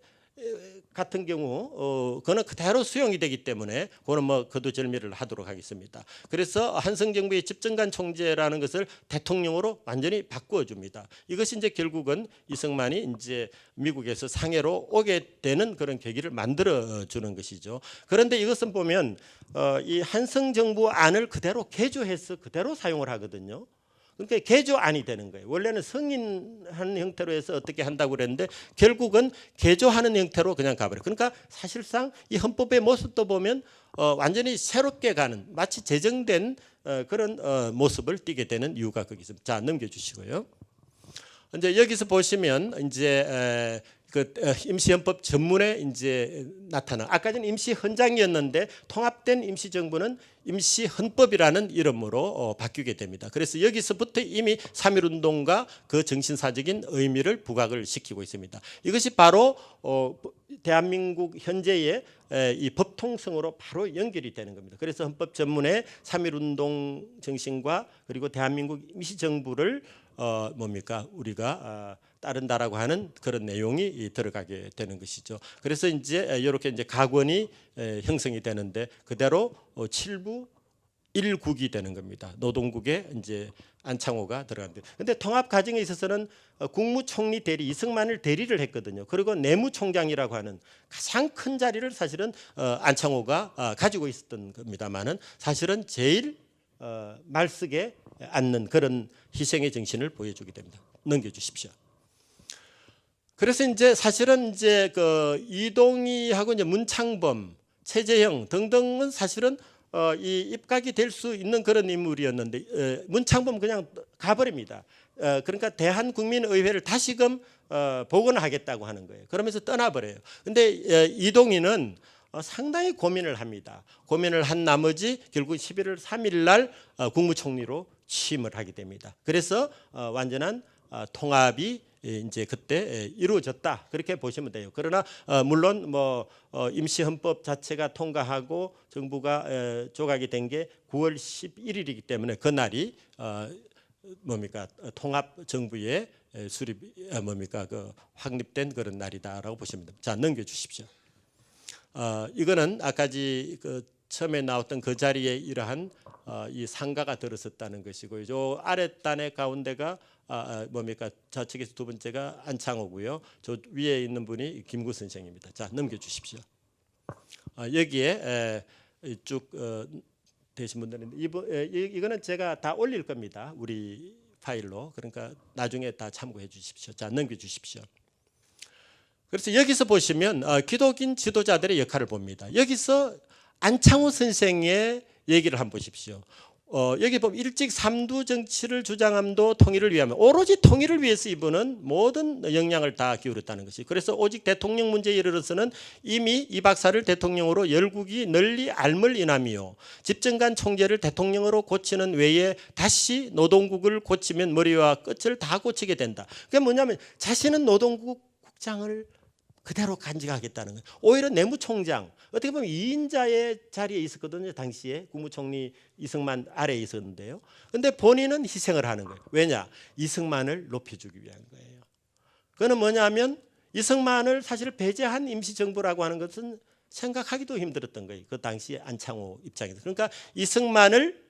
같은 경우 그거는 그대로 수용이 되기 때문에 그거는 뭐 거두절미를 하도록 하겠습니다. 그래서 한성 정부의 집정관 총재라는 것을 대통령으로 완전히 바꾸어 줍니다. 이것이 이제 결국은 이승만이 이제 미국에서 상해로 오게 되는 그런 계기를 만들어 주는 것이죠. 그런데 이것은 보면 이 한성 정부 안을 그대로 개조해서 그대로 사용을 하거든요. 그러니까 개조안이 되는 거예요. 원래는 승인하는 형태로 해서 어떻게 한다고 그랬는데 결국은 개조하는 형태로 그냥 가버려요. 그러니까 사실상 이 헌법의 모습도 보면 완전히 새롭게 가는 마치 제정된 그런 모습을 띠게 되는 이유가 거기 있습니다. 자, 넘겨주시고요. 이제 여기서 보시면 이제 그 임시헌법 전문에 이제 나타나 아까 전 임시헌장이었는데 통합된 임시정부는 임시헌법이라는 이름으로 바뀌게 됩니다. 그래서 여기서부터 이미 3.1운동과 그 정신사적인 의미를 부각을 시키고 있습니다. 이것이 바로 대한민국 현재의 이 법통성으로 바로 연결이 되는 겁니다. 그래서 헌법 전문에 3.1운동 정신과 그리고 대한민국 임시정부를 뭡니까 우리가 따른다라고 하는 그런 내용이 들어가게 되는 것이죠. 그래서 이제 이렇게 이제 가권이 형성이 되는데 그대로 7부 1국이 되는 겁니다. 노동국에 이제 안창호가 들어간다. 근데 통합 과정에 있어서는 국무총리 대리 이승만을 대리를 했거든요. 그리고 내무총장이라고 하는 가장 큰 자리를 사실은 안창호가 가지고 있었던 겁니다만은 사실은 제일 말석에 앉는 그런 희생의 정신을 보여주게 됩니다. 넘겨주십시오. 그래서 이제 사실은 이제 그 이동희하고 이제 문창범, 최재형 등등은 사실은 이 입각이 될 수 있는 그런 인물이었는데 문창범 그냥 가버립니다. 그러니까 대한국민의회를 다시금 복원하겠다고 하는 거예요. 그러면서 떠나버려요. 근데 이동희는 상당히 고민을 합니다. 고민을 한 나머지 결국 11월 3일 날 국무총리로 취임을 하게 됩니다. 그래서 완전한 통합이 이제 그때 이루어졌다 그렇게 보시면 돼요. 그러나 물론 뭐 임시헌법 자체가 통과하고 정부가 조각이 된 게 9월 11일이기 때문에 그 날이 뭡니까 통합 정부의 수립 뭡니까 그 확립된 그런 날이다라고 보시면 됩니다. 자, 넘겨주십시오. 이거는 아까지 그 처음에 나왔던 그 자리에 이러한 이 상가가 들었었다는 것이고요. 저 아랫단의 가운데가 뭡니까 좌측에서 두 번째가 안창호고요. 저 위에 있는 분이 김구 선생입니다. 자, 넘겨주십시오. 여기에 쭉 되신 분들은 이거는 제가 다 올릴 겁니다. 우리 파일로. 그러니까 나중에 다 참고해 주십시오. 자, 넘겨주십시오. 그래서 여기서 보시면 기독인 지도자들의 역할을 봅니다. 여기서 안창호 선생의 얘기를 한번 보십시오. 여기 보면 일찍 삼두 정치를 주장함도 통일을 위하면 오로지 통일을 위해서 이분은 모든 역량을 다 기울였다는 것이. 그래서 오직 대통령 문제에 이르러서는 이미 이 박사를 대통령으로 열국이 널리 알물 인함이요 집정관 총재를 대통령으로 고치는 외에 다시 노동국을 고치면 머리와 끝을 다 고치게 된다. 그게 뭐냐면 자신은 노동국 국장을 그대로 간직하겠다는 거예요. 오히려 내무총장 어떻게 보면 2인자의 자리에 있었거든요. 당시에 국무총리 이승만 아래에 있었는데요. 그런데 본인은 희생을 하는 거예요. 왜냐? 이승만을 높여주기 위한 거예요. 그거는 뭐냐면 이승만을 사실 배제한 임시정부라고 하는 것은 생각하기도 힘들었던 거예요. 그 당시에 안창호 입장에서. 그러니까 이승만을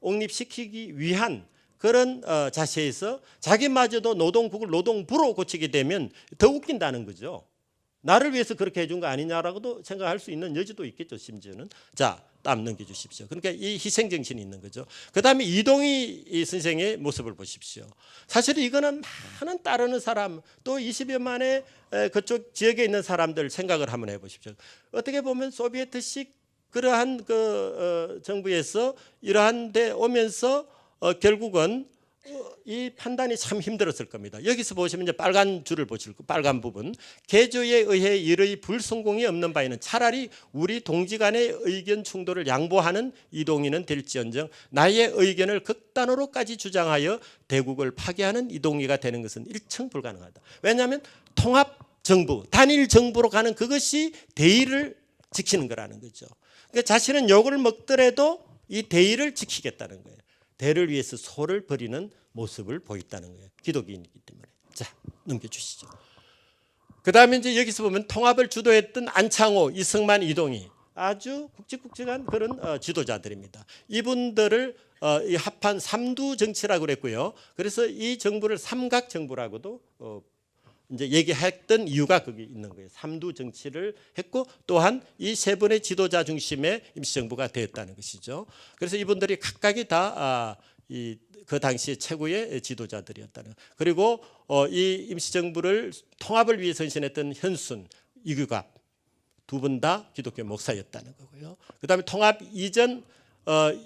옹립시키기 위한 그런 자세에서 자기마저도 노동국을 노동부로 고치게 되면 더 웃긴다는 거죠. 나를 위해서 그렇게 해준 거 아니냐라고도 생각할 수 있는 여지도 있겠죠. 심지어는. 자, 땀 넘겨주십시오. 그러니까 이 희생정신이 있는 거죠. 그 다음에 이동희 선생의 모습을 보십시오. 사실 이거는 많은 따르는 사람 또 20여만의 그쪽 지역에 있는 사람들 생각을 한번 해보십시오. 어떻게 보면 소비에트식 그러한 정부에서 이러한 데 오면서 결국은 이 판단이 참 힘들었을 겁니다. 여기서 보시면 이제 빨간 줄을 보실 거, 빨간 부분. 개조에 의해 일의 불성공이 없는 바에는 차라리 우리 동지 간의 의견 충돌을 양보하는 이동희는 될지언정 나의 의견을 극단으로까지 주장하여 대국을 파괴하는 이동희가 되는 것은 일청 불가능하다. 왜냐하면 통합 정부, 단일 정부로 가는 그것이 대의를 지키는 거라는 거죠. 그러니까 자신은 욕을 먹더라도 이 대의를 지키겠다는 거예요. 대를 위해서 소를 버리는 모습을 보였다는 거예요. 기독인이기 때문에. 자, 넘겨주시죠. 그 다음에 이제 여기서 보면 통합을 주도했던 안창호, 이승만, 이동희 아주 굵직굵직한 그런 지도자들입니다. 이분들을 이 합한 삼두 정치라고 그랬고요. 그래서 이 정부를 삼각 정부라고도 이제 얘기했던 이유가 거기 있는 거예요. 삼두 정치를 했고 또한 이 세 분의 지도자 중심의 임시정부가 되었다는 것이죠. 그래서 이분들이 각각이 다 그 당시 최고의 지도자들이었다는. 그리고 이 임시정부를 통합을 위해 선신했던 현순, 이규갑 두 분 다 기독교 목사였다는 거고요. 그다음에 통합 이전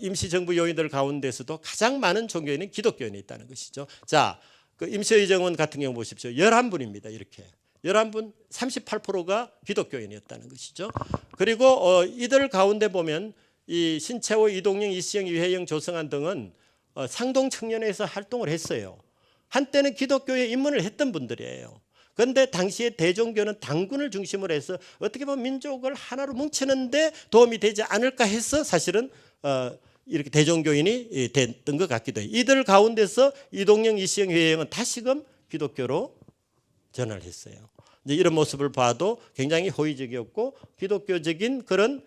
임시정부 요인들 가운데서도 가장 많은 종교인은 기독교인이 있다는 것이죠. 자. 그 임시의정원 같은 경우 보십시오. 11분입니다. 이렇게 11분 38%가 기독교인이었다는 것이죠. 그리고 이들 가운데 보면 이 신채호, 이동영, 이시영, 유혜영, 조성한 등은 상동 청년회에서 활동을 했어요. 한때는 기독교에 입문을 했던 분들이에요. 그런데 당시에 대종교는 당군을 중심으로 해서 어떻게 보면 민족을 하나로 뭉치는데 도움이 되지 않을까 해서 사실은 이렇게 대종교인이 됐던 것 같기도 해요. 이들 가운데서 이동영, 이시영, 유혜영은 다시금 기독교로 전환을 했어요. 이제 이런 모습을 봐도 굉장히 호의적이었고 기독교적인 그런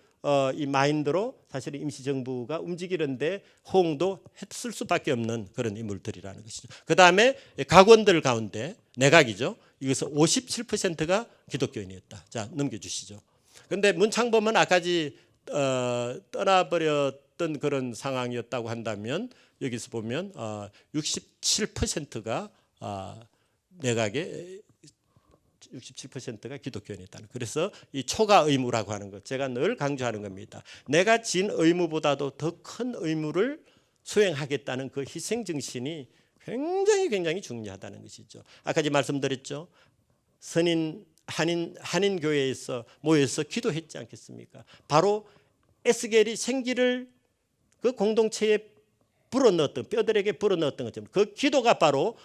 이 마인드로 사실 임시정부가 움직이는데 호응도 했을 수밖에 없는 그런 인물들이라는 것이죠. 그 다음에 각원들 가운데 내각이죠. 여기서 57%가 기독교인이었다. 자, 넘겨주시죠. 그런데 문창범은 아까지 떠나버렸던 그런 상황이었다고 한다면 여기서 보면 67%가 내각에 67%가 기독교인이었다는. 그래서 이 초과 의무라고 하는 것 제가 늘 강조하는 겁니다. 내가 진 의무보다도 더 큰 의무를 수행하겠다는 그 희생 정신이 굉장히 중요하다는 것이죠. 아까 말씀드렸죠. 선인 한인 교회에서 모여서 기도했지 않겠습니까? 바로 에스겔이 생기를 그 공동체에 불어넣었던 뼈들에게 불어넣었던 것처럼 그 기도가 바로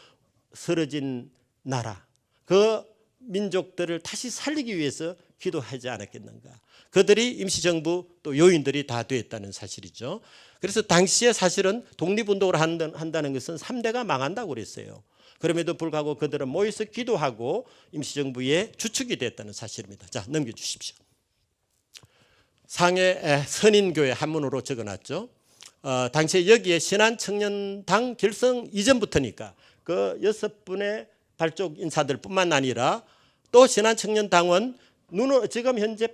쓰러진 나라 그 민족들을 다시 살리기 위해서 기도하지 않았겠는가. 그들이 임시정부 또 요인들이 다 됐다는 사실이죠. 그래서 당시에 사실은 독립운동을 한다는 것은 3대가 망한다고 그랬어요. 그럼에도 불구하고 그들은 모여서 기도하고 임시정부의 주축이 됐다는 사실입니다. 자, 넘겨주십시오. 상해 선인교회 한문으로 적어놨죠. 당시에 여기에 신한청년당 결성 이전부터니까 그 6분의 발족 인사들뿐만 아니라 또 신한청년당원 지금 현재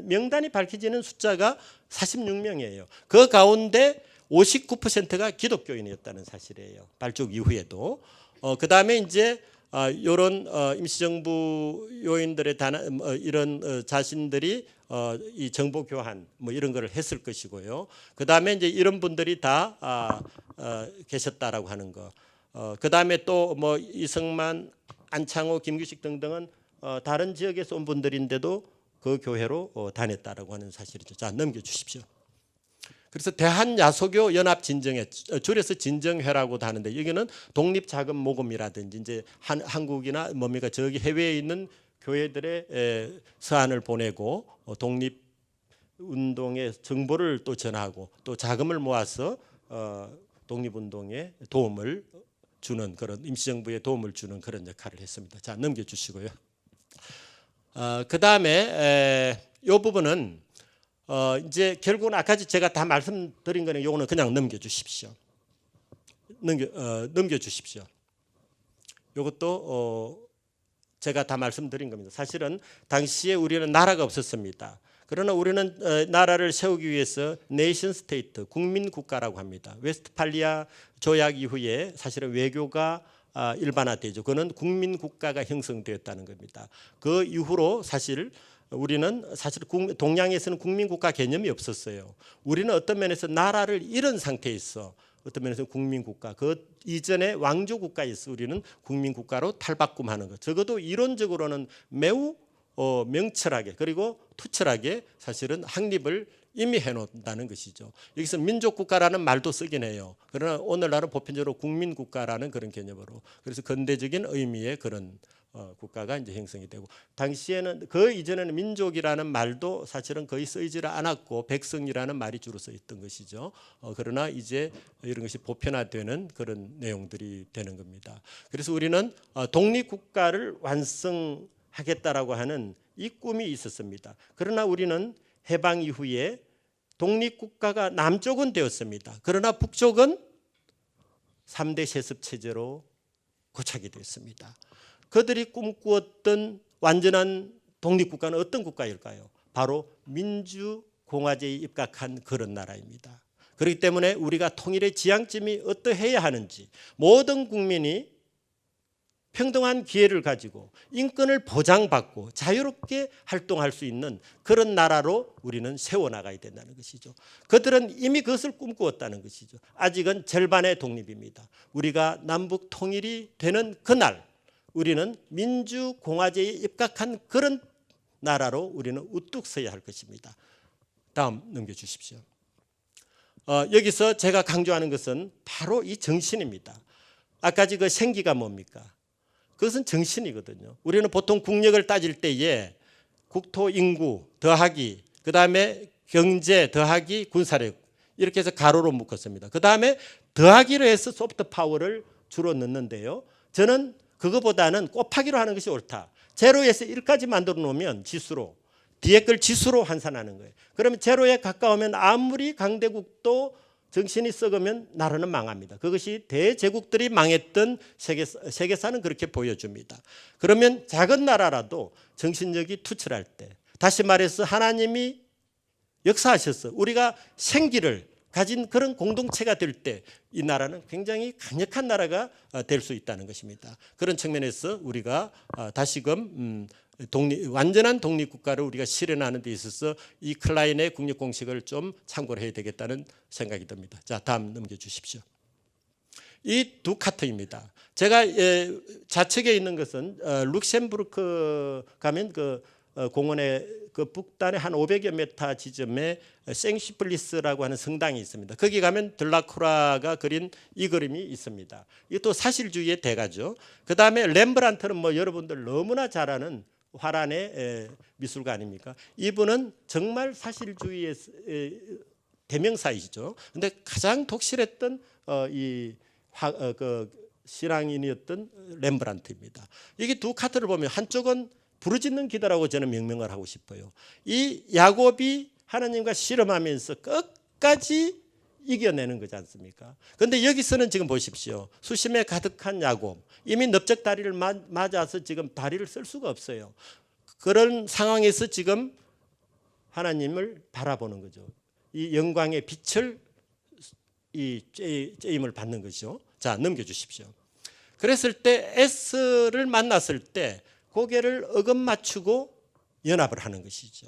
명단이 밝혀지는 숫자가 46명이에요. 그 가운데 59%가 기독교인이었다는 사실이에요. 발족 이후에도. 그 다음에 이제 이런 임시정부 요인들의 이런 자신들이 이 정보 교환 뭐 이런 거를 했을 것이고요. 그 다음에 이제 이런 분들이 다 계셨다라고 하는 거. 그 다음에 또 뭐 이승만, 안창호, 김규식 등등은 다른 지역에서 온 분들인데도 그 교회로 다녔다라고 하는 사실이죠. 자, 넘겨주십시오. 그래서 대한야소교 연합진정회 줄여서 진정회라고도 하는데 여기는 독립자금모금이라든지 이제 한국이나 뭡니까 저기 해외에 있는 교회들의 서한을 보내고 독립운동의 정보를 또 전하고 또 자금을 모아서 독립운동에 도움을 주는 그런 임시정부에 도움을 주는 그런 역할을 했습니다. 자, 넘겨주시고요. 그 다음에 이 부분은 이제 결국은 아까 제가 다 말씀드린 거는 요거는 그냥 넘겨주십시오. 넘겨주십시오. 이것도 제가 다 말씀드린 겁니다. 사실은 당시에 우리는 나라가 없었습니다. 그러나 우리는 나라를 세우기 위해서 네이션 스테이트, 국민 국가라고 합니다. 웨스트팔리아 조약 이후에 사실은 외교가 일반화되죠. 그는 국민국가가 형성되었다는 겁니다. 그 이후로 사실 우리는 사실 동양에서는 국민국가 개념이 없었어요. 우리는 어떤 면에서 나라를 잃은 상태에서 어떤 면에서 국민국가, 그 이전에 왕조국가에서 우리는 국민국가로 탈바꿈하는 것. 적어도 이론적으로는 매우 명철하게 그리고 투철하게 사실은 확립을 이미 해놓는다는 것이죠. 여기서 민족국가라는 말도 쓰긴 해요. 그러나 오늘날은 보편적으로 국민국가라는 그런 개념으로, 그래서 근대적인 의미의 그런 국가가 이제 형성이 되고, 당시에는 그 이전에는 민족이라는 말도 사실은 거의 쓰이지를 않았고 백성이라는 말이 주로 쓰였던 것이죠. 그러나 이제 이런 것이 보편화되는 그런 내용들이 되는 겁니다. 그래서 우리는 독립국가를 완성하겠다라고 하는 이 꿈이 있었습니다. 그러나 우리는 해방 이후에 독립국가가 남쪽은 되었습니다. 그러나 북쪽은 3대 세습체제로 고착이 되었습니다. 그들이 꿈꾸었던 완전한 독립국가는 어떤 국가일까요? 바로 민주공화제에 입각한 그런 나라입니다. 그렇기 때문에 우리가 통일의 지향점이 어떠해야 하는지, 모든 국민이 평등한 기회를 가지고 인권을 보장받고 자유롭게 활동할 수 있는 그런 나라로 우리는 세워나가야 된다는 것이죠. 그들은 이미 그것을 꿈꾸었다는 것이죠. 아직은 절반의 독립입니다. 우리가 남북 통일이 되는 그날 우리는 민주공화제에 입각한 그런 나라로 우리는 우뚝 서야 할 것입니다. 다음 넘겨주십시오. 여기서 제가 강조하는 것은 바로 이 정신입니다. 아까 그 생기가 뭡니까? 그것은 정신이거든요. 우리는 보통 국력을 따질 때에 국토 인구 더하기, 그 다음에 경제 더하기 군사력, 이렇게 해서 가로로 묶었습니다. 그 다음에 더하기로 해서 소프트 파워를 주로 넣는데요. 저는 그거보다는 곱하기로 하는 것이 옳다. 제로에서 1까지 만들어 놓으면 지수로, 뒤에 걸 지수로 환산하는 거예요. 그러면 제로에 가까우면 아무리 강대국도 정신이 썩으면 나라는 망합니다. 그것이 대제국들이 망했던 세계사는 그렇게 보여줍니다. 그러면 작은 나라라도 정신력이 투철할 때, 다시 말해서 하나님이 역사하셔서 우리가 생기를 가진 그런 공동체가 될 때 이 나라는 굉장히 강력한 나라가 될 수 있다는 것입니다. 그런 측면에서 우리가 다시금 완전한 독립국가를 우리가 실현하는 데 있어서 이 클라인의 국력공식을 좀 참고를 해야 되겠다는 생각이 듭니다. 자, 다음 넘겨주십시오. 이 두 카트입니다. 제가 좌측에 있는 것은 룩셈부르크 가면 그 공원의 그 북단의 한 500여 미터 지점에 생시플리스라고 하는 성당이 있습니다. 거기 가면 들라쿠라가 그린 이 그림이 있습니다. 이것도 사실주의의 대가죠. 그 다음에 렘브란트는 뭐 여러분들 너무나 잘 아는 화란의 미술가 아닙니까? 이분은 정말 사실주의의 대명사이시죠. 그런데 가장 독실했던 그 신앙인이었던 렘브란트입니다. 이게 두 카트를 보면 한쪽은 부르짖는 기도라고 저는 명명을 하고 싶어요. 이 야곱이 하나님과 씨름하면서 끝까지 이겨내는 거지 않습니까? 그런데 여기서는 지금 보십시오. 수심에 가득한 야곱, 이미 넓적 다리를 맞아서 지금 다리를 쓸 수가 없어요. 그런 상황에서 지금 하나님을 바라보는 거죠. 이 영광의 빛을 이 쬐임을 받는 것이죠. 자, 넘겨주십시오. 그랬을 때 S를 만났을 때 고개를 어금 맞추고 연합을 하는 것이죠.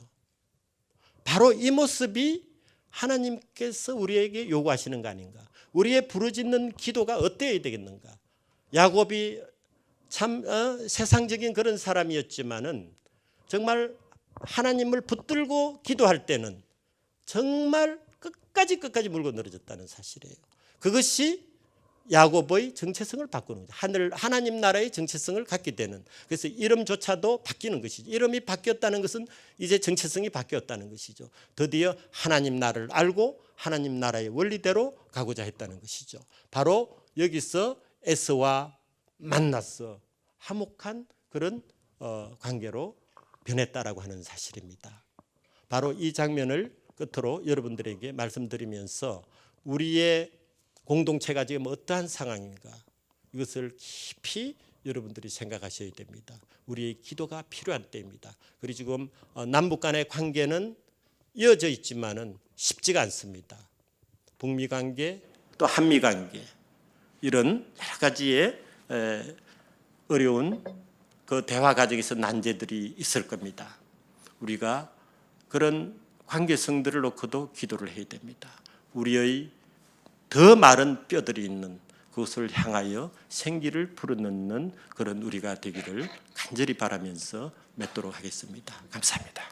바로 이 모습이 하나님께서 우리에게 요구하시는 거 아닌가? 우리의 부르짖는 기도가 어때야 되겠는가? 야곱이 참 세상적인 그런 사람이었지만은 정말 하나님을 붙들고 기도할 때는 정말 끝까지 물고 늘어졌다는 사실이에요. 그것이 야곱의 정체성을 바꾸는 거죠. 하나님 나라의 정체성을 갖게 되는. 그래서 이름조차도 바뀌는 것이죠. 이름이 바뀌었다는 것은 이제 정체성이 바뀌었다는 것이죠. 드디어 하나님 나라를 알고 하나님 나라의 원리대로 가고자 했다는 것이죠. 바로 여기서 에스와 만나서 화목한 그런 관계로 변했다라고 하는 사실입니다. 바로 이 장면을 끝으로 여러분들에게 말씀드리면서 우리의 공동체가 지금 어떠한 상황인가, 이것을 깊이 여러분들이 생각하셔야 됩니다. 우리의 기도가 필요한 때입니다. 그리고 지금 남북 간의 관계는 이어져 있지만은 쉽지가 않습니다. 북미 관계 또 한미 관계, 이런 여러 가지의 어려운 그 대화 과정에서 난제들이 있을 겁니다. 우리가 그런 관계성들을 놓고도 기도를 해야 됩니다. 우리의 더 마른 뼈들이 있는 그것을 향하여 생기를 불어넣는 그런 우리가 되기를 간절히 바라면서 맺도록 하겠습니다. 감사합니다.